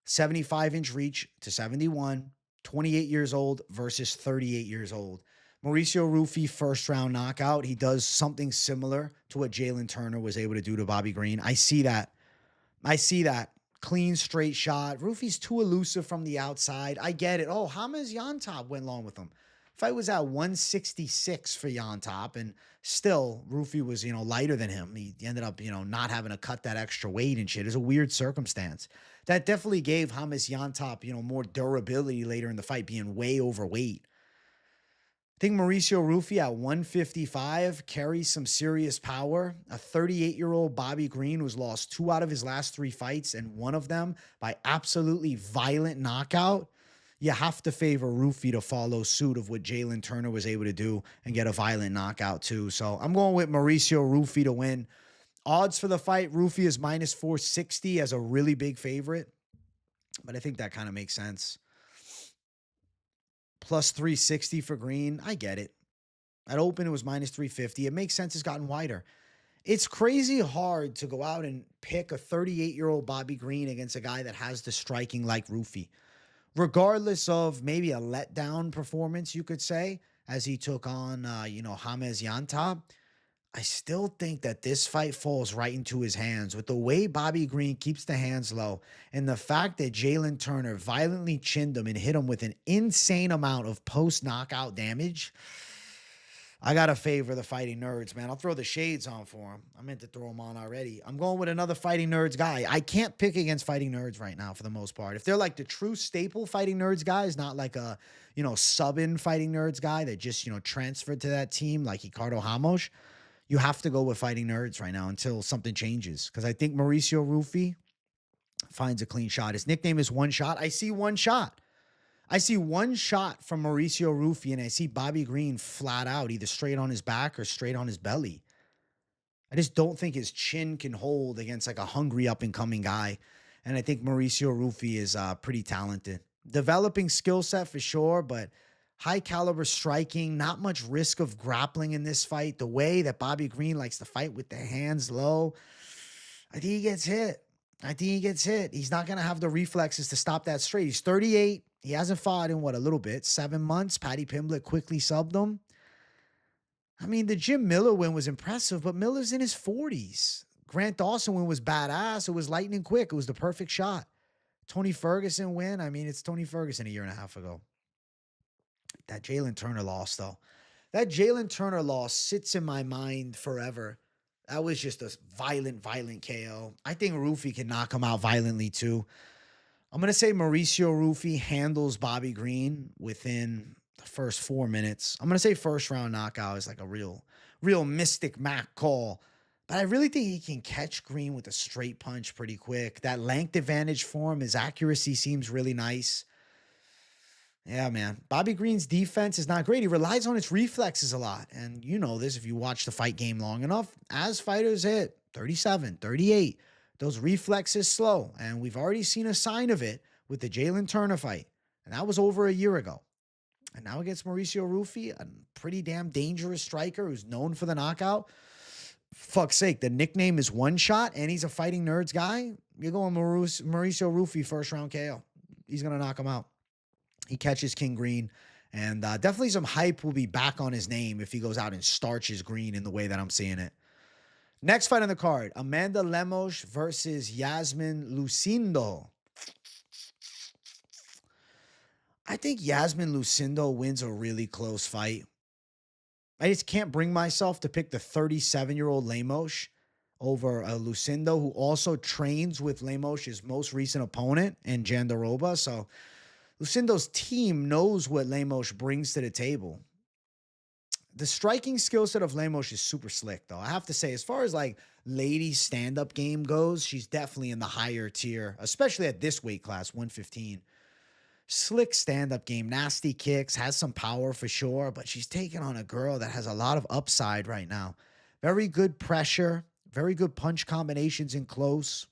75-inch reach to 71, 28 years old versus 38 years old. Mauricio Ruffy, first round knockout. He does something similar to what Jalin Turner was able to do to Bobby Green. I see that. I see that. Clean, straight shot. Ruffy's too elusive from the outside. I get it. Oh, Hamas Yantop went along with him. Fight was at 166 for Yantop, and still, Ruffy was, lighter than him. He ended up, not having to cut that extra weight and shit. It was a weird circumstance. That definitely gave Hamas Yantop, more durability later in the fight, being way overweight. I think Mauricio Ruffy at 155 carries some serious power. A 38-year-old Bobby Green who's lost 2 out of his last 3 fights, and one of them by absolutely violent knockout. You have to favor Ruffy to follow suit of what Jalin Turner was able to do and get a violent knockout too. So I'm going with Mauricio Ruffy to win. Odds for the fight, Ruffy is minus 460 as a really big favorite, but I think that kind of makes sense. Plus 360 for Green. I get it. At open, it was minus 350. It makes sense. It's gotten wider. It's crazy hard to go out and pick a 38-year-old Bobby Green against a guy that has the striking like Ruffy. Regardless of maybe a letdown performance, you could say, as he took on, Hamas Yantop, I still think that this fight falls right into his hands with the way Bobby Green keeps the hands low and the fact that Jalin Turner violently chinned him and hit him with an insane amount of post-knockout damage. I got to favor the Fighting Nerds, man. I'll throw the shades on for him. I meant to throw them on already. I'm going with another Fighting Nerds guy. I can't pick against Fighting Nerds right now for the most part. If they're like the true staple Fighting Nerds guys, not like a, sub-in Fighting Nerds guy that just, transferred to that team like Ricardo Ramos, you have to go with Fighting Nerds right now until something changes. Because I think Mauricio Ruffy finds a clean shot. His nickname is One Shot. I see one shot. I see one shot from Mauricio Ruffy, and I see Bobby Green flat out, either straight on his back or straight on his belly. I just don't think his chin can hold against like a hungry up-and-coming guy. And I think Mauricio Ruffy is pretty talented. Developing skill set for sure, but high caliber striking, not much risk of grappling in this fight. The way that Bobby Green likes to fight with the hands low, I think he gets hit. He's not going to have the reflexes to stop that straight. He's 38. He hasn't fought in a little bit, 7 months. Paddy Pimblett quickly subbed him. I mean, the Jim Miller win was impressive, but Miller's in his 40s. Grant Dawson win was badass. It was lightning quick. It was the perfect shot. Tony Ferguson win. I mean, it's Tony Ferguson a year and a half ago. That Jalin Turner loss, though. That Jalin Turner loss sits in my mind forever. That was just a violent KO. I think Ruffy can knock him out violently, too. I'm going to say Mauricio Ruffy handles Bobby Green within the first 4 minutes. I'm going to say first round knockout is like a real Mystic Mac call. But I really think he can catch Green with a straight punch pretty quick. That length advantage for him, his accuracy seems really nice. Yeah, man. Bobby Green's defense is not great. He relies on his reflexes a lot. And you know this if you watch the fight game long enough. As fighters hit 37, 38, those reflexes slow. And we've already seen a sign of it with the Jalin Turner fight. And that was over a year ago. And now against Mauricio Ruffy, a pretty damn dangerous striker who's known for the knockout. Fuck's sake, the nickname is One Shot, and he's a Fighting Nerds guy. You're going Mauricio Ruffy first round KO. He's going to knock him out. He catches King Green, and definitely some hype will be back on his name if he goes out and starches Green in the way that I'm seeing it. Next fight on the card, Amanda Lemos versus Iasmin Lucindo. I think Iasmin Lucindo wins a really close fight. I just can't bring myself to pick the 37-year-old Lemos over Lucindo, who also trains with Lemos' most recent opponent in Jandaroba. So Lucindo's team knows what Lemos brings to the table. The striking skill set of Lemos is super slick, though. I have to say, as far as like ladies stand-up game goes, she's definitely in the higher tier, especially at this weight class, 115. Slick stand-up game, nasty kicks, has some power for sure, but she's taking on a girl that has a lot of upside right now. Very good pressure, very good punch combinations in close.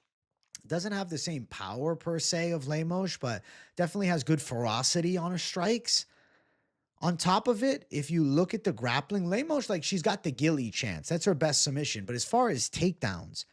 Doesn't have the same power per se of Lemos, but definitely has good ferocity on her strikes. On top of it, if you look at the grappling, Lemos, like she's got the ghillie chance. That's her best submission. But as far as takedowns,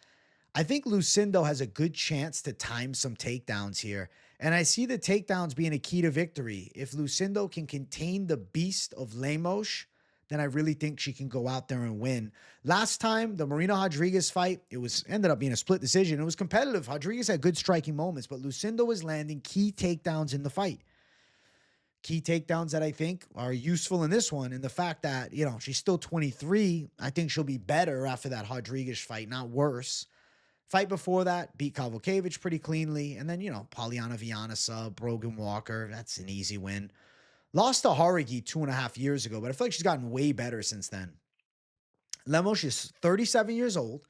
I think Lucindo has a good chance to time some takedowns here. And I see the takedowns being a key to victory. If Lucindo can contain the beast of Lemos, then I really think she can go out there and win. Last time, the Marina Rodriguez fight, ended up being a split decision. It was competitive. Rodriguez had good striking moments, but Lucindo was landing key takedowns in the fight. Key takedowns that I think are useful in this one. And the fact that, she's still 23, I think she'll be better after that Rodriguez fight, not worse. Fight before that, beat Kavokevich pretty cleanly. And then, Polyana Viana sub, Brogan Walker. That's an easy win. Lost to Haragi 2.5 years ago, but I feel like she's gotten way better since then. Lemos is 37 years old.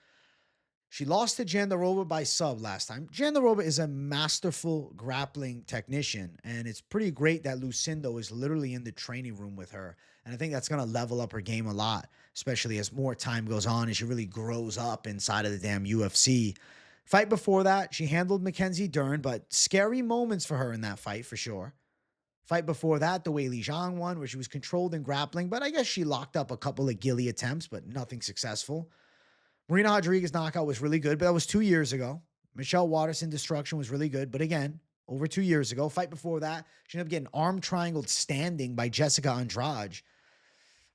She lost to Jandiroba by sub last time. Jandiroba is a masterful grappling technician, and it's pretty great that Lucindo is literally in the training room with her. And I think that's going to level up her game a lot, especially as more time goes on and she really grows up inside of the damn UFC. Fight before that, she handled Mackenzie Dern, but scary moments for her in that fight for sure. Fight before that, the Wei Li Zhang one, where she was controlled in grappling, but I guess she locked up a couple of ghillie attempts, but nothing successful. Marina Rodriguez knockout was really good, but that was 2 years ago. Michelle Waterson destruction was really good, but again, over 2 years ago. Fight before that, she ended up getting arm triangled standing by Jessica Andrade.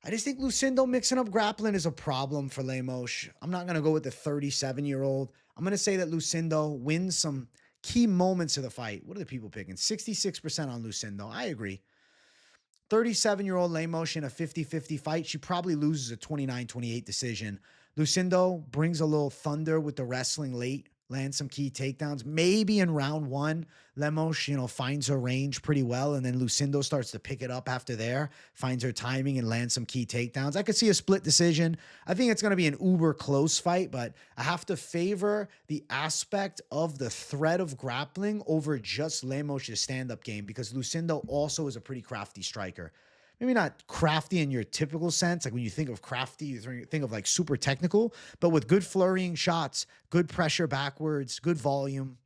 I just think Lucindo mixing up grappling is a problem for Lemos. I'm not going to go with the 37-year-old. I'm going to say that Lucindo wins some key moments of the fight. What are the people picking? 66% on Lucindo. I agree. 37-year-old Lemos in a 50-50 fight. She probably loses a 29-28 decision. Lucindo brings a little thunder with the wrestling late, lands some key takedowns. Maybe in round one, Lemos, finds her range pretty well, and then Lucindo starts to pick it up after there, finds her timing and lands some key takedowns. I could see a split decision. I think it's going to be an uber close fight, but I have to favor the aspect of the threat of grappling over just Lemos' stand-up game because Lucindo also is a pretty crafty striker. Maybe not crafty in your typical sense. Like when you think of crafty, you think of like super technical, but with good flurrying shots, good pressure backwards, good volume.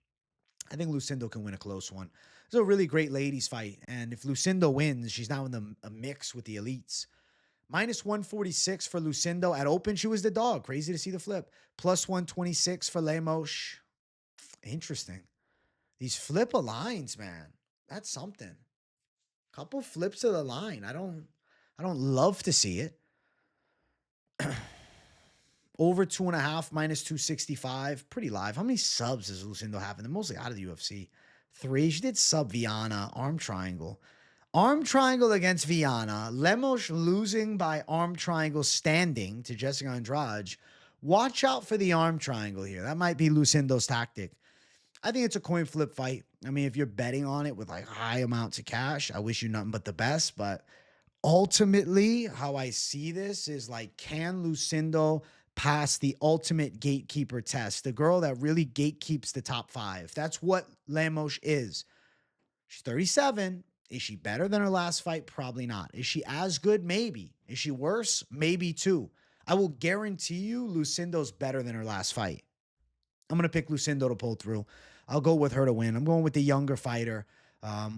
I think Lucindo can win a close one. It's a really great ladies fight. And if Lucindo wins, she's now in a mix with the elites. Minus 146 for Lucindo. At open, she was the dog. Crazy to see the flip. Plus 126 for Lemos. Interesting. These flip of lines, man. That's something. Couple flips of the line. I don't love to see it. Over 2.5, minus 265. Pretty live. How many subs does Lucindo have? And they're mostly out of the UFC. 3. She did sub Viana. Arm triangle. Arm triangle against Viana. Lemos losing by arm triangle standing to Jessica Andrade. Watch out for the arm triangle here. That might be Lucindo's tactic. I think it's a coin flip fight. I mean, if you're betting on it with like high amounts of cash, I wish you nothing but the best. But ultimately, how I see this is like, can Lucindo pass the ultimate gatekeeper test? The girl that really gatekeeps the top 5. That's what Lemos is. She's 37. Is she better than her last fight? Probably not. Is she as good? Maybe. Is she worse? Maybe too. I will guarantee you Lucindo's better than her last fight. I'm going to pick Lucindo to pull through. I'll go with her to win. I'm going with the younger fighter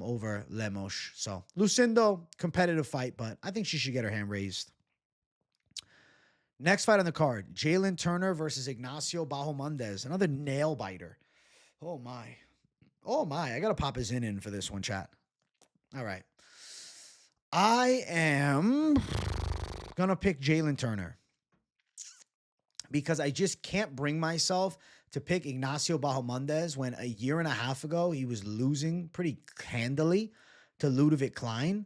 over Lemos. So Lucindo, competitive fight, but I think she should get her hand raised. Next fight on the card, Jalin Turner versus Ignacio Bahamondes. Another nail biter. Oh, my. Oh, my. I got to pop his in for this one, chat. All right. I am going to pick Jalin Turner because I just can't bring myself to pick Ignacio Bahamondes when a year and a half ago he was losing pretty handily to Ludovic Klein.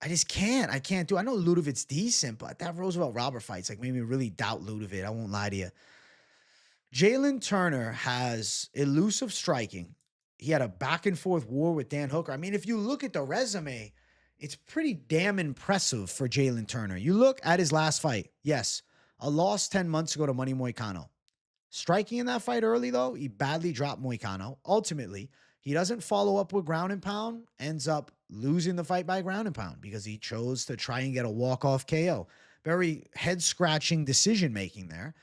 I just can't. I can't do it. I know Ludovic's decent, but that Roosevelt Robert fight's like made me really doubt Ludovic. I won't lie to you. Jalin Turner has elusive striking. He had a back and forth war with Dan Hooker. I mean, if you look at the resume, it's pretty damn impressive for Jalin Turner. You look at his last fight. Yes, a loss 10 months ago to Money Moicano. Striking in that fight early, though, he badly dropped Moicano. Ultimately, he doesn't follow up with ground and pound, ends up losing the fight by ground and pound because he chose to try and get a walk-off KO. Very head-scratching decision-making there.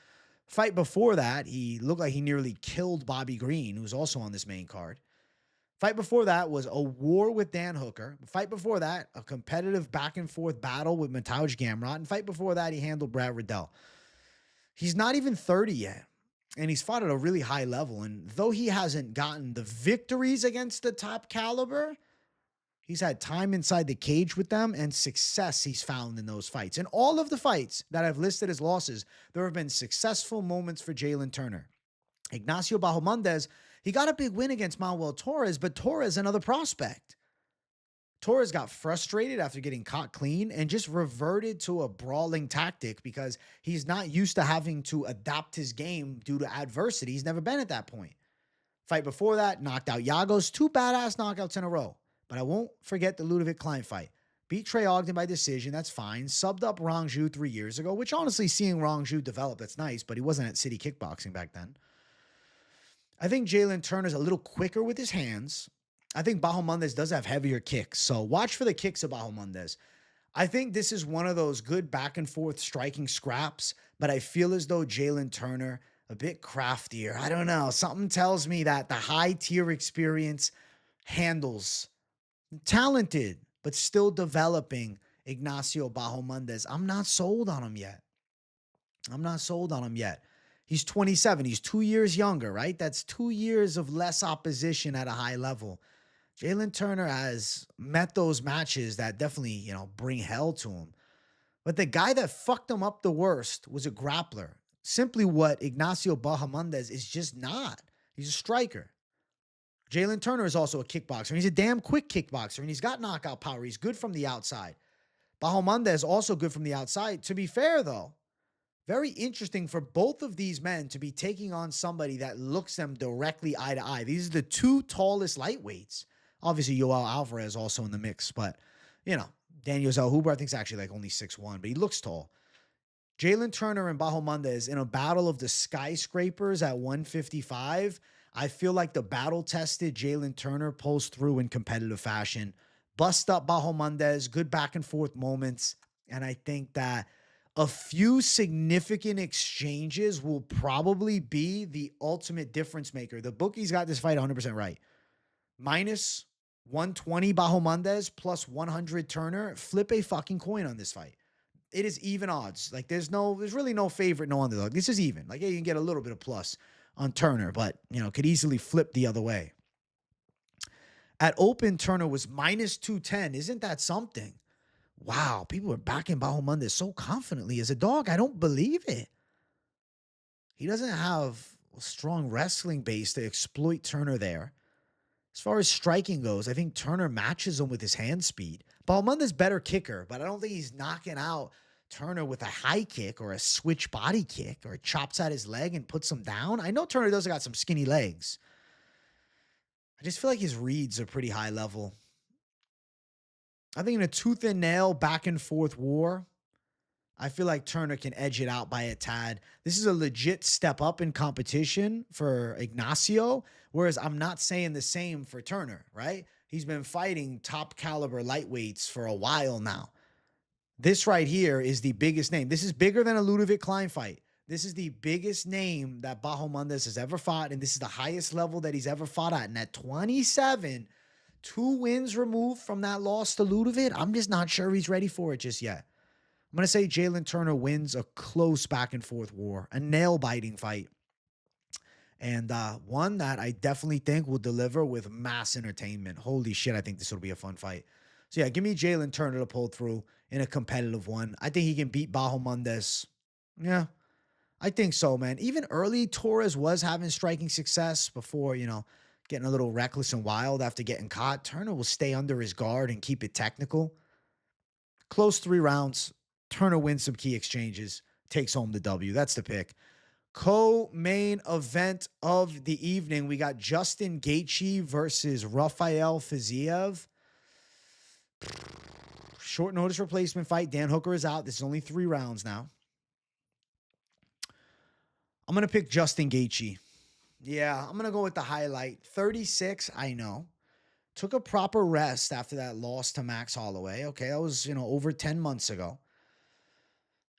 Fight before that, he looked like he nearly killed Bobby Green, who was also on this main card. Fight before that was a war with Dan Hooker. Fight before that, a competitive back-and-forth battle with Mateusz Gamrot. And fight before that, he handled Brad Riddell. He's not even 30 yet. And he's fought at a really high level. And though he hasn't gotten the victories against the top caliber, he's had time inside the cage with them and success he's found in those fights. In all of the fights that I've listed as losses, there have been successful moments for Jalin Turner. Ignacio Bahamondes, he got a big win against Manuel Torres, but Torres, another prospect. Torres got frustrated after getting caught clean and just reverted to a brawling tactic because he's not used to having to adapt his game due to adversity. He's never been at that point. Fight before that, knocked out Yagos, 2 badass knockouts in a row. But I won't forget the Ludovic Klein fight. Beat Trey Ogden by decision, that's fine. Subbed up Rongju 3 years ago, which honestly, seeing Rongju develop, that's nice, but he wasn't at City Kickboxing back then. I think Jalin Turner's a little quicker with his hands. I think Bahamondes does have heavier kicks, so watch for the kicks of Bahamondes. I think this is one of those good back and forth striking scraps, but I feel as though Jalin Turner, a bit craftier. I don't know. Something tells me that the high tier experience handles talented, but still developing Ignacio Bahamondes. I'm not sold on him yet. He's 27. He's 2 years younger, right? That's 2 years of less opposition at a high level. Jalin Turner has met those matches that definitely, bring hell to him. But the guy that fucked him up the worst was a grappler. Simply what Ignacio Bahamondes is just not. He's a striker. Jalin Turner is also a kickboxer. And he's a damn quick kickboxer. And he's got knockout power. He's good from the outside. Bahamondes is also good from the outside. To be fair, though, very interesting for both of these men to be taking on somebody that looks them directly eye to eye. These are the 2 tallest lightweights. Obviously, Yoel Alvarez also in the mix. But, Daniel Zellhuber, I think, is actually like only 6'1", but he looks tall. Jalin Turner and Bahamondes in a battle of the skyscrapers at 155. I feel like the battle-tested Jalin Turner pulls through in competitive fashion. Bust up Bahamondes, good back-and-forth moments. And I think that a few significant exchanges will probably be the ultimate difference maker. The bookies got this fight 100% right. Minus 120 Bahamondes, plus 100 Turner. Flip a fucking coin on this fight. It is even odds. Like there's really no favorite, no underdog. This is even. Like, yeah, you can get a little bit of plus on Turner, but, could easily flip the other way. At open, Turner was minus 210. Isn't that something? Wow, people are backing Bahamondes so confidently. As a dog, I don't believe it. He doesn't have a strong wrestling base to exploit Turner there. As far as striking goes, I think Turner matches him with his hand speed. Bahamondes better kicker, but I don't think he's knocking out Turner with a high kick or a switch body kick or chops at his leg and puts him down. I know Turner does got some skinny legs. I just feel like his reads are pretty high level. I think in a tooth and nail back and forth war, I feel like Turner can edge it out by a tad. This is a legit step up in competition for Ignacio, whereas I'm not saying the same for Turner, right? He's been fighting top caliber lightweights for a while now. This right here is the biggest name. This is bigger than a Ludovic Klein fight. This is the biggest name that Bahamondes has ever fought, and this is the highest level that he's ever fought at. And at 27, 2 wins removed from that loss to Ludovic, I'm just not sure he's ready for it just yet. I'm going to say Jalin Turner wins a close back-and-forth war, a nail-biting fight, and one that I definitely think will deliver with mass entertainment. Holy shit, I think this will be a fun fight. So, yeah, give me Jalin Turner to pull through in a competitive one. I think he can beat Bahamondes. Yeah, I think so, man. Even early, Torres was having striking success before, getting a little reckless and wild after getting caught. Turner will stay under his guard and keep it technical. Close 3 rounds. Turner wins some key exchanges, takes home the W. That's the pick. Co-main event of the evening, we got Justin Gaethje versus Rafael Fiziev. Short notice replacement fight. Dan Hooker is out. This is only 3 rounds now. I'm going to pick Justin Gaethje. Yeah, I'm going to go with the highlight. 36, I know. Took a proper rest after that loss to Max Holloway. Okay, that was, over 10 months ago.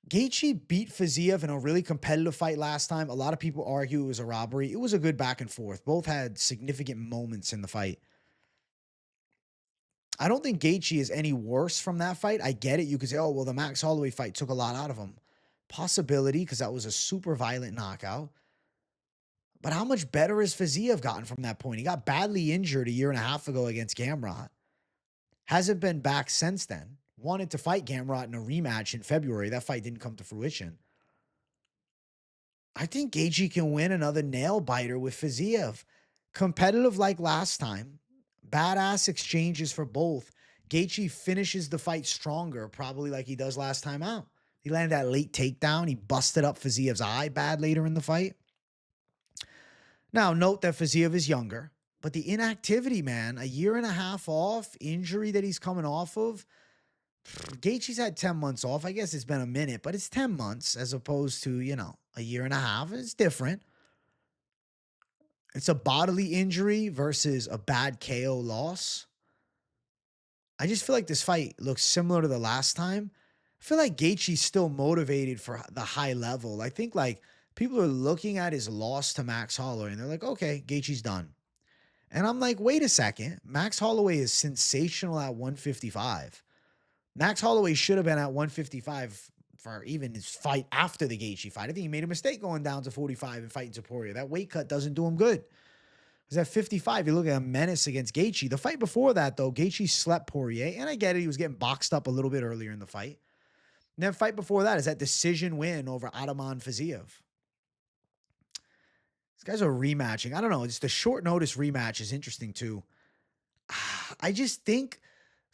Gaethje beat Fiziev in a really competitive fight last time. A lot of people argue it was a robbery. It was a good back and forth. Both had significant moments in the fight. I don't think Gaethje is any worse from that fight. I get it. You could say, oh, well, the Max Holloway fight took a lot out of him. Possibility, because that was a super violent knockout. But how much better has Fiziev gotten from that point? He got badly injured a year and a half ago against Gamrot. Hasn't been back since then. Wanted to fight Gamrot in a rematch in February. That fight didn't come to fruition. I think Gaethje can win another nail biter with Fiziev. Competitive like last time. Badass exchanges for both. Gaethje finishes the fight stronger, probably like he does last time out. He landed that late takedown. He busted up Fiziev's eye bad later in the fight. Now, note that Fiziev is younger, but the inactivity, man, a year and a half off, injury that he's coming off of. Gaethje's had 10 months off. I guess it's been a minute, but it's 10 months as opposed to, a year and a half. It's different. It's a bodily injury versus a bad KO loss. I just feel like this fight looks similar to the last time. I feel like Gaethje's still motivated for the high level. I think like people are looking at his loss to Max Holloway and they're like, okay, Gaethje's done. And I'm like, wait a second. Max Holloway is sensational at 155. Max Holloway should have been at 155 for even his fight after the Gaethje fight. I think he made a mistake going down to 45 and fighting Topuria. That weight cut doesn't do him good. Because at 55, you look at a menace against Gaethje. The fight before that, though, Gaethje slept Poirier. And I get it. He was getting boxed up a little bit earlier in the fight. And then fight before that is that decision win over Ataman Fiziev. These guys are rematching. I don't know. It's the short notice rematch is interesting, too. I just think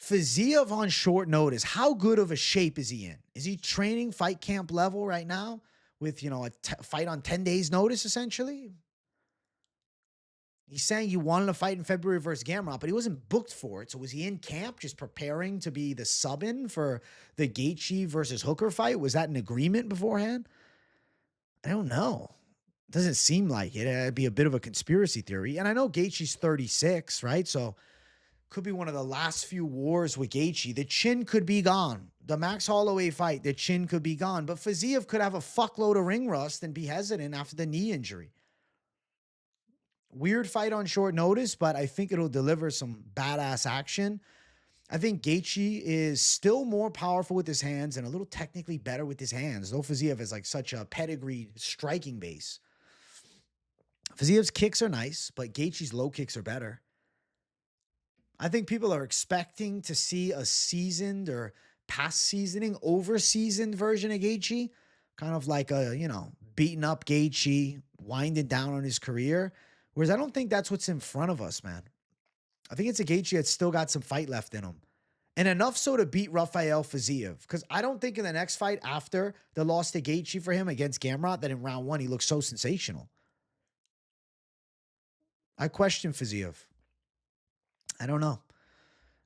Fiziev on short notice, how good of a shape is he in? Is he training fight camp level right now with, a fight on 10 days notice, essentially? He's saying he wanted to fight in February versus Gamrot, but he wasn't booked for it. So was he in camp just preparing to be the sub-in for the Gaethje versus Hooker fight? Was that an agreement beforehand? I don't know. Doesn't seem like it. It'd be a bit of a conspiracy theory. And I know Gaethje's 36, right? So could be one of the last few wars with Gaethje. The chin could be gone. The Max Holloway fight, the chin could be gone. But Fiziev could have a fuckload of ring rust and be hesitant after the knee injury. Weird fight on short notice, but I think it'll deliver some badass action. I think Gaethje is still more powerful with his hands and a little technically better with his hands, though Fiziev is like such a pedigreed striking base. Fiziev's kicks are nice, but Gaethje's low kicks are better. I think people are expecting to see a seasoned or past seasoning, over-seasoned version of Gaethje. Kind of like a, beaten up Gaethje, winding down on his career. Whereas I don't think that's what's in front of us, man. I think it's a Gaethje that's still got some fight left in him. And enough so to beat Rafael Fiziev. Because I don't think in the next fight after the loss to Gaethje for him against Gamrot that in round one he looks so sensational. I question Fiziev. I don't know.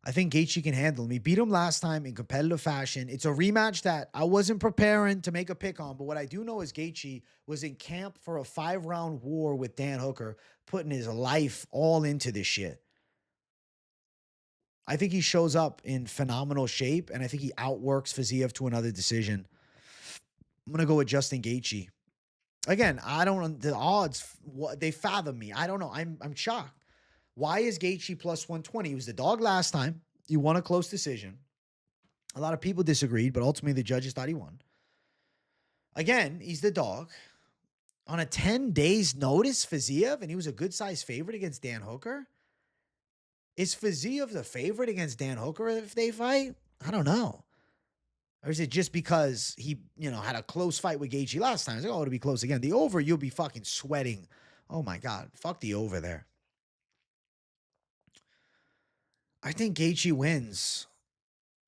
I think Gaethje can handle him. He beat him last time in competitive fashion. It's a rematch that I wasn't preparing to make a pick on, but what I do know is Gaethje was in camp for a 5-round war with Dan Hooker, putting his life all into this shit. I think he shows up in phenomenal shape, and I think he outworks Fiziev to another decision. I'm going to go with Justin Gaethje. Again, I don't, the odds, they fathom me. I don't know. I'm shocked. Why is Gaethje plus 120? He was the dog last time. He won a close decision. A lot of people disagreed, but ultimately the judges thought he won. Again, he's the dog. On a 10 days notice, Fiziev, and he was a good-sized favorite against Dan Hooker. Is Fiziev the favorite against Dan Hooker if they fight? I don't know. Or is it just because he, had a close fight with Gaethje last time? It's like, oh, it'll be close again. The over, you'll be fucking sweating. Oh, my God. Fuck the over there. I think Gaethje wins.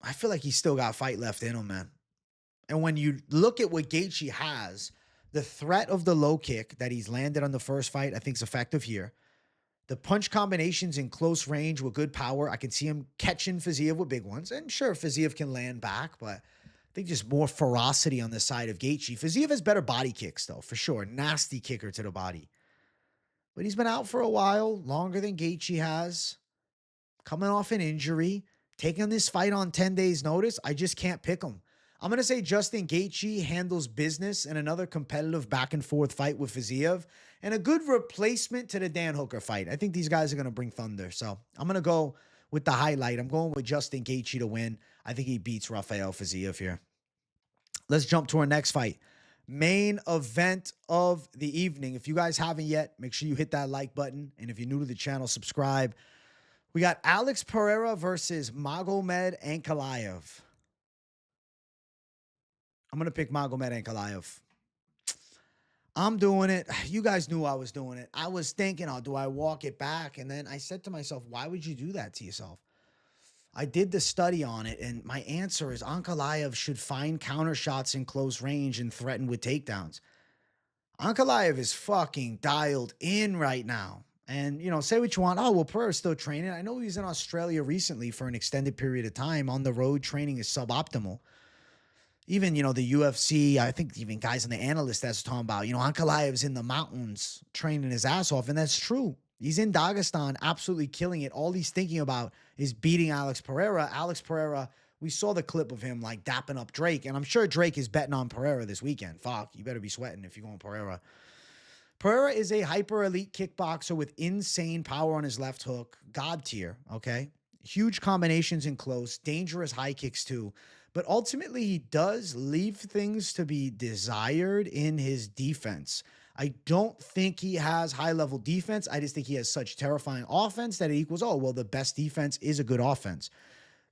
I feel like he's still got fight left in him, man. And when you look at what Gaethje has, the threat of the low kick that he's landed on the first fight, I think is effective here. The punch combinations in close range with good power. I can see him catching Fiziev with big ones. And sure, Fiziev can land back, but I think just more ferocity on the side of Gaethje. Fiziev has better body kicks, though, for sure. Nasty kicker to the body. But he's been out for a while, longer than Gaethje has. Coming off an injury, taking this fight on 10 days notice, I just can't pick him. I'm going to say Justin Gaethje handles business in another competitive back and forth fight with Fiziev and a good replacement to the Dan Hooker fight. I think these guys are going to bring thunder. So I'm going to go with the highlight. I'm going with Justin Gaethje to win. I think he beats Rafael Fiziev here. Let's jump to our next fight. Main event of the evening. If you guys haven't yet, make sure you hit that like button. And if you're new to the channel, subscribe. We got Alex Pereira versus Magomed Ankalaev. I'm going to pick Magomed Ankalaev. I'm doing it. You guys knew I was doing it. I was thinking, oh, do I walk it back? And then I said to myself, why would you do that to yourself? I did the study on it, and my answer is Ankalaev should find counter shots in close range and threaten with takedowns. Ankalaev is fucking dialed in right now. And, you know, say what you want. Oh, well, Pereira's still training. I know he was in Australia recently for an extended period of time. On the road, training is suboptimal. Even, you know, the UFC, I think even guys in the analyst that's talking about, you know, Ankalaev's in the mountains training his ass off. And that's true. He's in Dagestan, absolutely killing it. All he's thinking about is beating Alex Pereira. Alex Pereira, we saw the clip of him like dapping up Drake. And I'm sure Drake is betting on Pereira this weekend. Fuck, you better be sweating if you're going Pereira. Pereira is a hyper elite kickboxer with insane power on his left hook. God tier, okay? Huge combinations in close, dangerous high kicks too. But ultimately, he does leave things to be desired in his defense. I don't think he has high-level defense. I just think he has such terrifying offense that it equals, oh, well, the best defense is a good offense.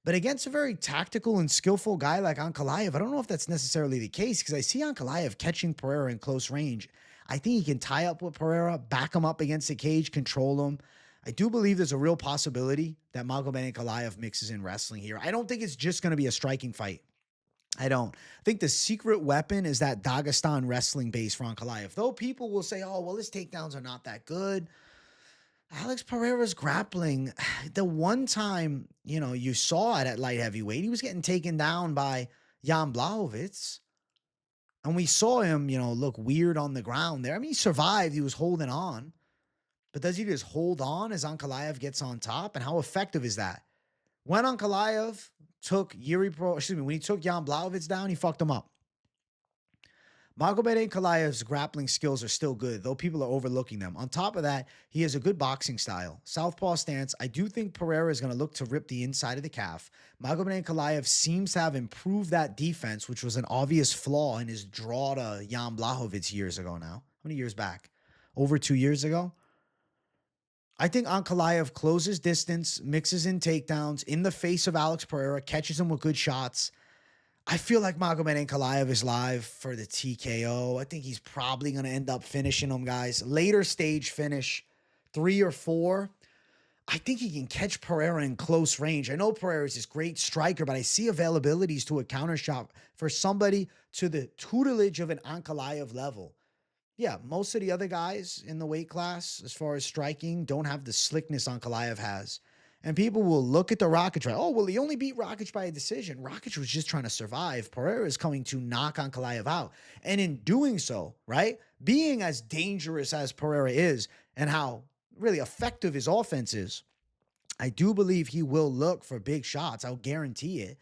But against a very tactical and skillful guy like Ankalaev, I don't know if that's necessarily the case because I see Ankalaev catching Pereira in close range. I think he can tie up with Pereira, back him up against the cage, control him. I do believe there's a real possibility that Magomed Ankalaev mixes in wrestling here. I don't think it's just going to be a striking fight. I don't. I think the secret weapon is that Dagestan wrestling base for Ankalaev. Though people will say, oh, well, his takedowns are not that good. Alex Pereira's grappling, the one time, you know, you saw it at light heavyweight, he was getting taken down by Jan Blaydes. And we saw him, you know, look weird on the ground there. I mean, he survived. He was holding on. But does he just hold on as Ankalaev gets on top? And how effective is that? When Ankalaev took when he took Jan Blaydes down, he fucked him up. Magomed Ankalaev's grappling skills are still good, though people are overlooking them. On top of that, he has a good boxing style. Southpaw stance. I do think Pereira is going to look to rip the inside of the calf. Magomed Ankalaev seems to have improved that defense, which was an obvious flaw in his draw to Jan Blaydes years ago now. How many years back? Over 2 years ago? I think Ankalaev closes distance, mixes in takedowns in the face of Alex Pereira, catches him with good shots. I feel like Magomed Ankalaev is live for the TKO. I think he's probably going to end up finishing him, guys. Later stage finish, 3 or 4. I think he can catch Pereira in close range. I know Pereira is this great striker, but I see availabilities to a counter shot for somebody to the tutelage of an Ankalaev level. Yeah, most of the other guys in the weight class, as far as striking, don't have the slickness Ankalaev has. And people will look at the Rakic, right? Oh, well, he only beat Rakic by a decision. Rakic was just trying to survive. Pereira is coming to knock Ankalaev out. And in doing so, right, being as dangerous as Pereira is and how really effective his offense is, I do believe he will look for big shots. I'll guarantee it.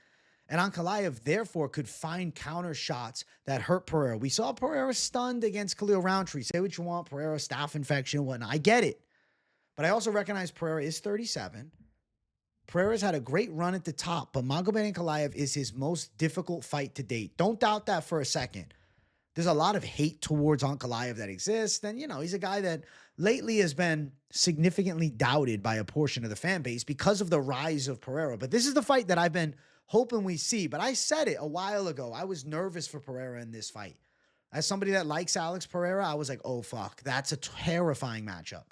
And Ankalaev, therefore, could find counter shots that hurt Pereira. We saw Pereira stunned against Khalil Roundtree. Say what you want, Pereira, staph infection, whatnot. I get it. But I also recognize Pereira is 37. Pereira's had a great run at the top, but Magomed Ankalaev is his most difficult fight to date. Don't doubt that for a second. There's a lot of hate towards Ankalaev that exists. And, you know, he's a guy that lately has been significantly doubted by a portion of the fan base because of the rise of Pereira. But this is the fight that I've been hoping we see. But I said it a while ago. I was nervous for Pereira in this fight. As somebody that likes Alex Pereira, I was like, oh, fuck. That's a terrifying matchup.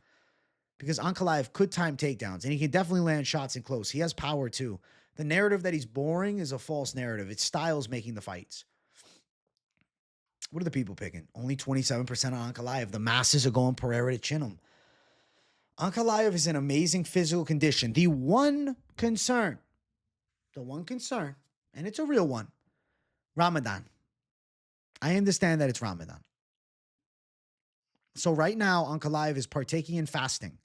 Because Ankalaev could time takedowns, and he can definitely land shots in close. He has power, too. The narrative that he's boring is a false narrative. It's Styles making the fights. What are the people picking? Only 27% on Ankalaev. The masses are going Pereira to chin him. Ankalaev is in amazing physical condition. The one concern, and it's a real one, Ramadan. I understand that it's Ramadan. So right now, Ankalaev is partaking in fasting.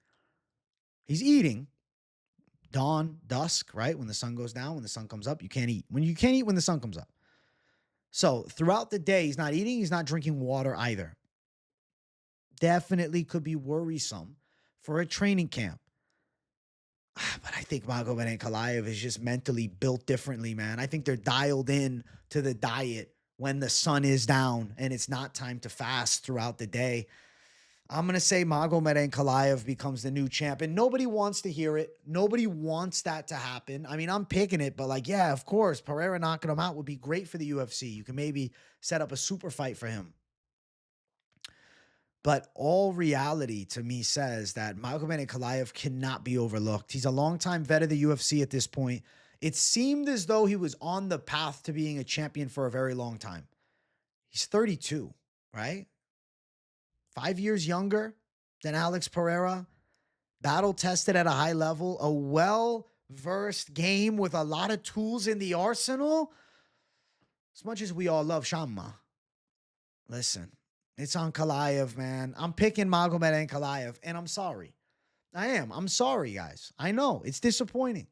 He's eating dawn, dusk, right? When the sun goes down, when the sun comes up, you can't eat. You can't eat when the sun comes up. So throughout the day, he's not eating. He's not drinking water either. Definitely could be worrisome for a training camp. But I think Magomed Ankalaev is just mentally built differently, man. I think they're dialed in to the diet when the sun is down and it's not time to fast throughout the day. I'm going to say Magomed Ankalaev becomes the new champ, and nobody wants to hear it. Nobody wants that to happen. I mean, I'm picking it, but like, yeah, of course, Pereira knocking him out would be great for the UFC. You can maybe set up a super fight for him. But all reality to me says that Magomed Ankalaev cannot be overlooked. He's a longtime vet of the UFC at this point. It seemed as though he was on the path to being a champion for a very long time. He's 32, right? 5 years younger than Alex Pereira. Battle tested at a high level. A well-versed game with a lot of tools in the arsenal. As much as we all love Shamma. Listen, it's Ankalaev, man. I'm picking Magomed Ankalaev, and I'm sorry. I am. I'm sorry, guys. I know. It's disappointing.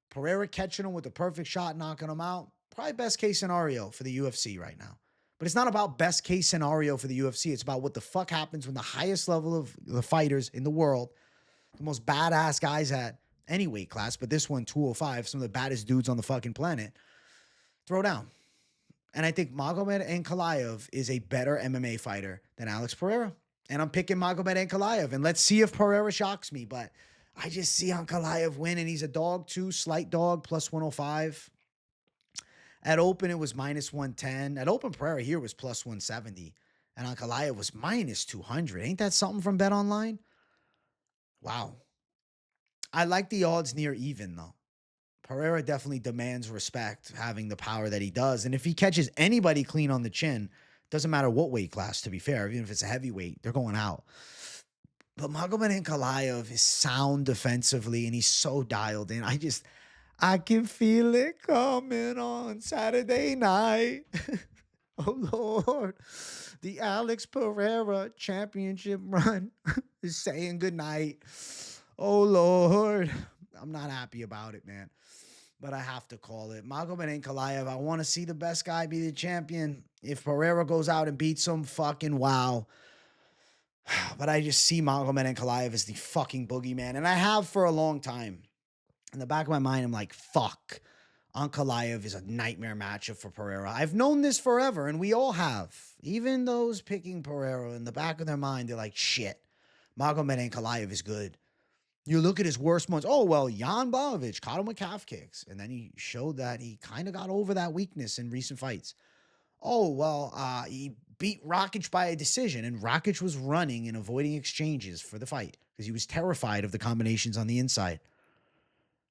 Pereira catching him with the perfect shot, knocking him out. Probably best case scenario for the UFC right now. But it's not about best case scenario for the UFC. It's about what the fuck happens when the highest level of the fighters in the world, the most badass guys at any weight class, but this one, 205, some of the baddest dudes on the fucking planet, throw down. And I think Magomed Ankalaev is a better MMA fighter than Alex Pereira. And I'm picking Magomed Ankalaev. And let's see if Pereira shocks me. But I just see Ankalaev win, and he's a dog too, slight dog, plus 105. At open, it was minus 110. At open, Pereira here was plus 170. And Ankalaev was minus 200. Ain't that something from Bet Online? Wow. I like the odds near even, though. Pereira definitely demands respect, having the power that he does. And if he catches anybody clean on the chin, doesn't matter what weight class, to be fair. Even if it's a heavyweight, they're going out. But Magomed Ankalaev is sound defensively, and he's so dialed in. I can feel it coming on Saturday night. Oh, Lord. The Alex Pereira championship run is saying goodnight. Oh, Lord. I'm not happy about it, man. But I have to call it. Magomed Ankalaev, I want to see the best guy be the champion. If Pereira goes out and beats him, fucking wow. But I just see Magomed Ankalaev as the fucking boogeyman. And I have for a long time. In the back of my mind, I'm like, fuck. Ankalaev is a nightmare matchup for Pereira. I've known this forever, and we all have. Even those picking Pereira, in the back of their mind, they're like, shit. Magomed Ankalaev is good. You look at his worst months. Oh, well, Jan Blachowicz caught him with calf kicks. And then he showed that he kind of got over that weakness in recent fights. Oh, well, he beat Rakic by a decision. And Rakic was running and avoiding exchanges for the fight because he was terrified of the combinations on the inside.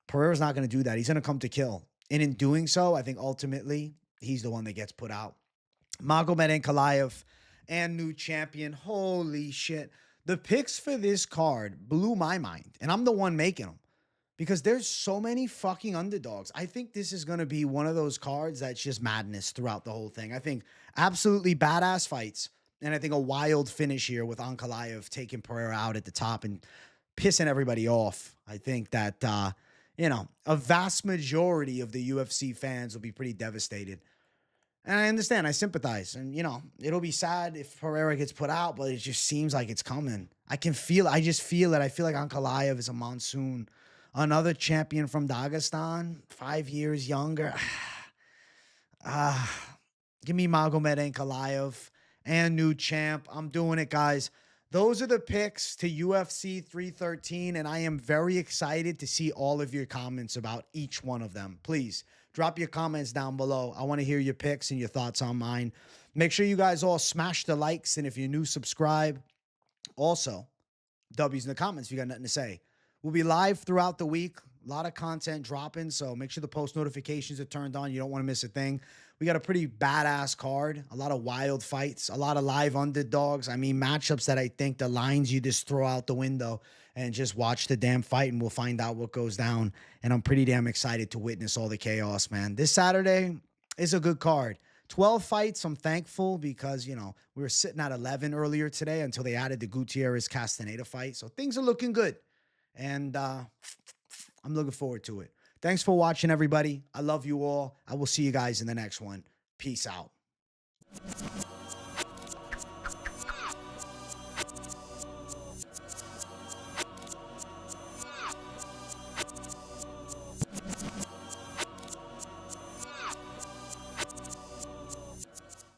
Pereira's not going to do that. He's going to come to kill. And in doing so, I think ultimately he's the one that gets put out. Magomed Ankalaev and new champion. Holy shit. The picks for this card blew my mind, and I'm the one making them because there's so many fucking underdogs. I think this is going to be one of those cards that's just madness throughout the whole thing. I think absolutely badass fights, and I think a wild finish here with Ankalaev taking Pereira out at the top and pissing everybody off. I think that, a vast majority of the UFC fans will be pretty devastated. And I understand. I sympathize. And, it'll be sad if Pereira gets put out, but it just seems like it's coming. I just feel it. I feel like Ankalaev is a monsoon. Another champion from Dagestan, 5 years younger. Give me Magomed Ankalaev and new champ. I'm doing it, guys. Those are the picks to UFC 313, and I am very excited to see all of your comments about each one of them. Please drop your comments down below. I want to hear your picks and your thoughts on mine. Make sure you guys all smash the likes, and if you're new, subscribe. Also, W's in the comments if you got nothing to say. We'll be live throughout the week. A lot of content dropping, so make sure the post notifications are turned on. You don't want to miss a thing. We got a pretty badass card, a lot of wild fights, a lot of live underdogs. I mean, matchups that I think the lines you just throw out the window and just watch the damn fight, and we'll find out what goes down. And I'm pretty damn excited to witness all the chaos, man. This Saturday is a good card. 12 fights, I'm thankful because, we were sitting at 11 earlier today until they added the Gutierrez Castañeda fight. So things are looking good. And I'm looking forward to it. Thanks for watching, everybody. I love you all. I will see you guys in the next one. Peace out.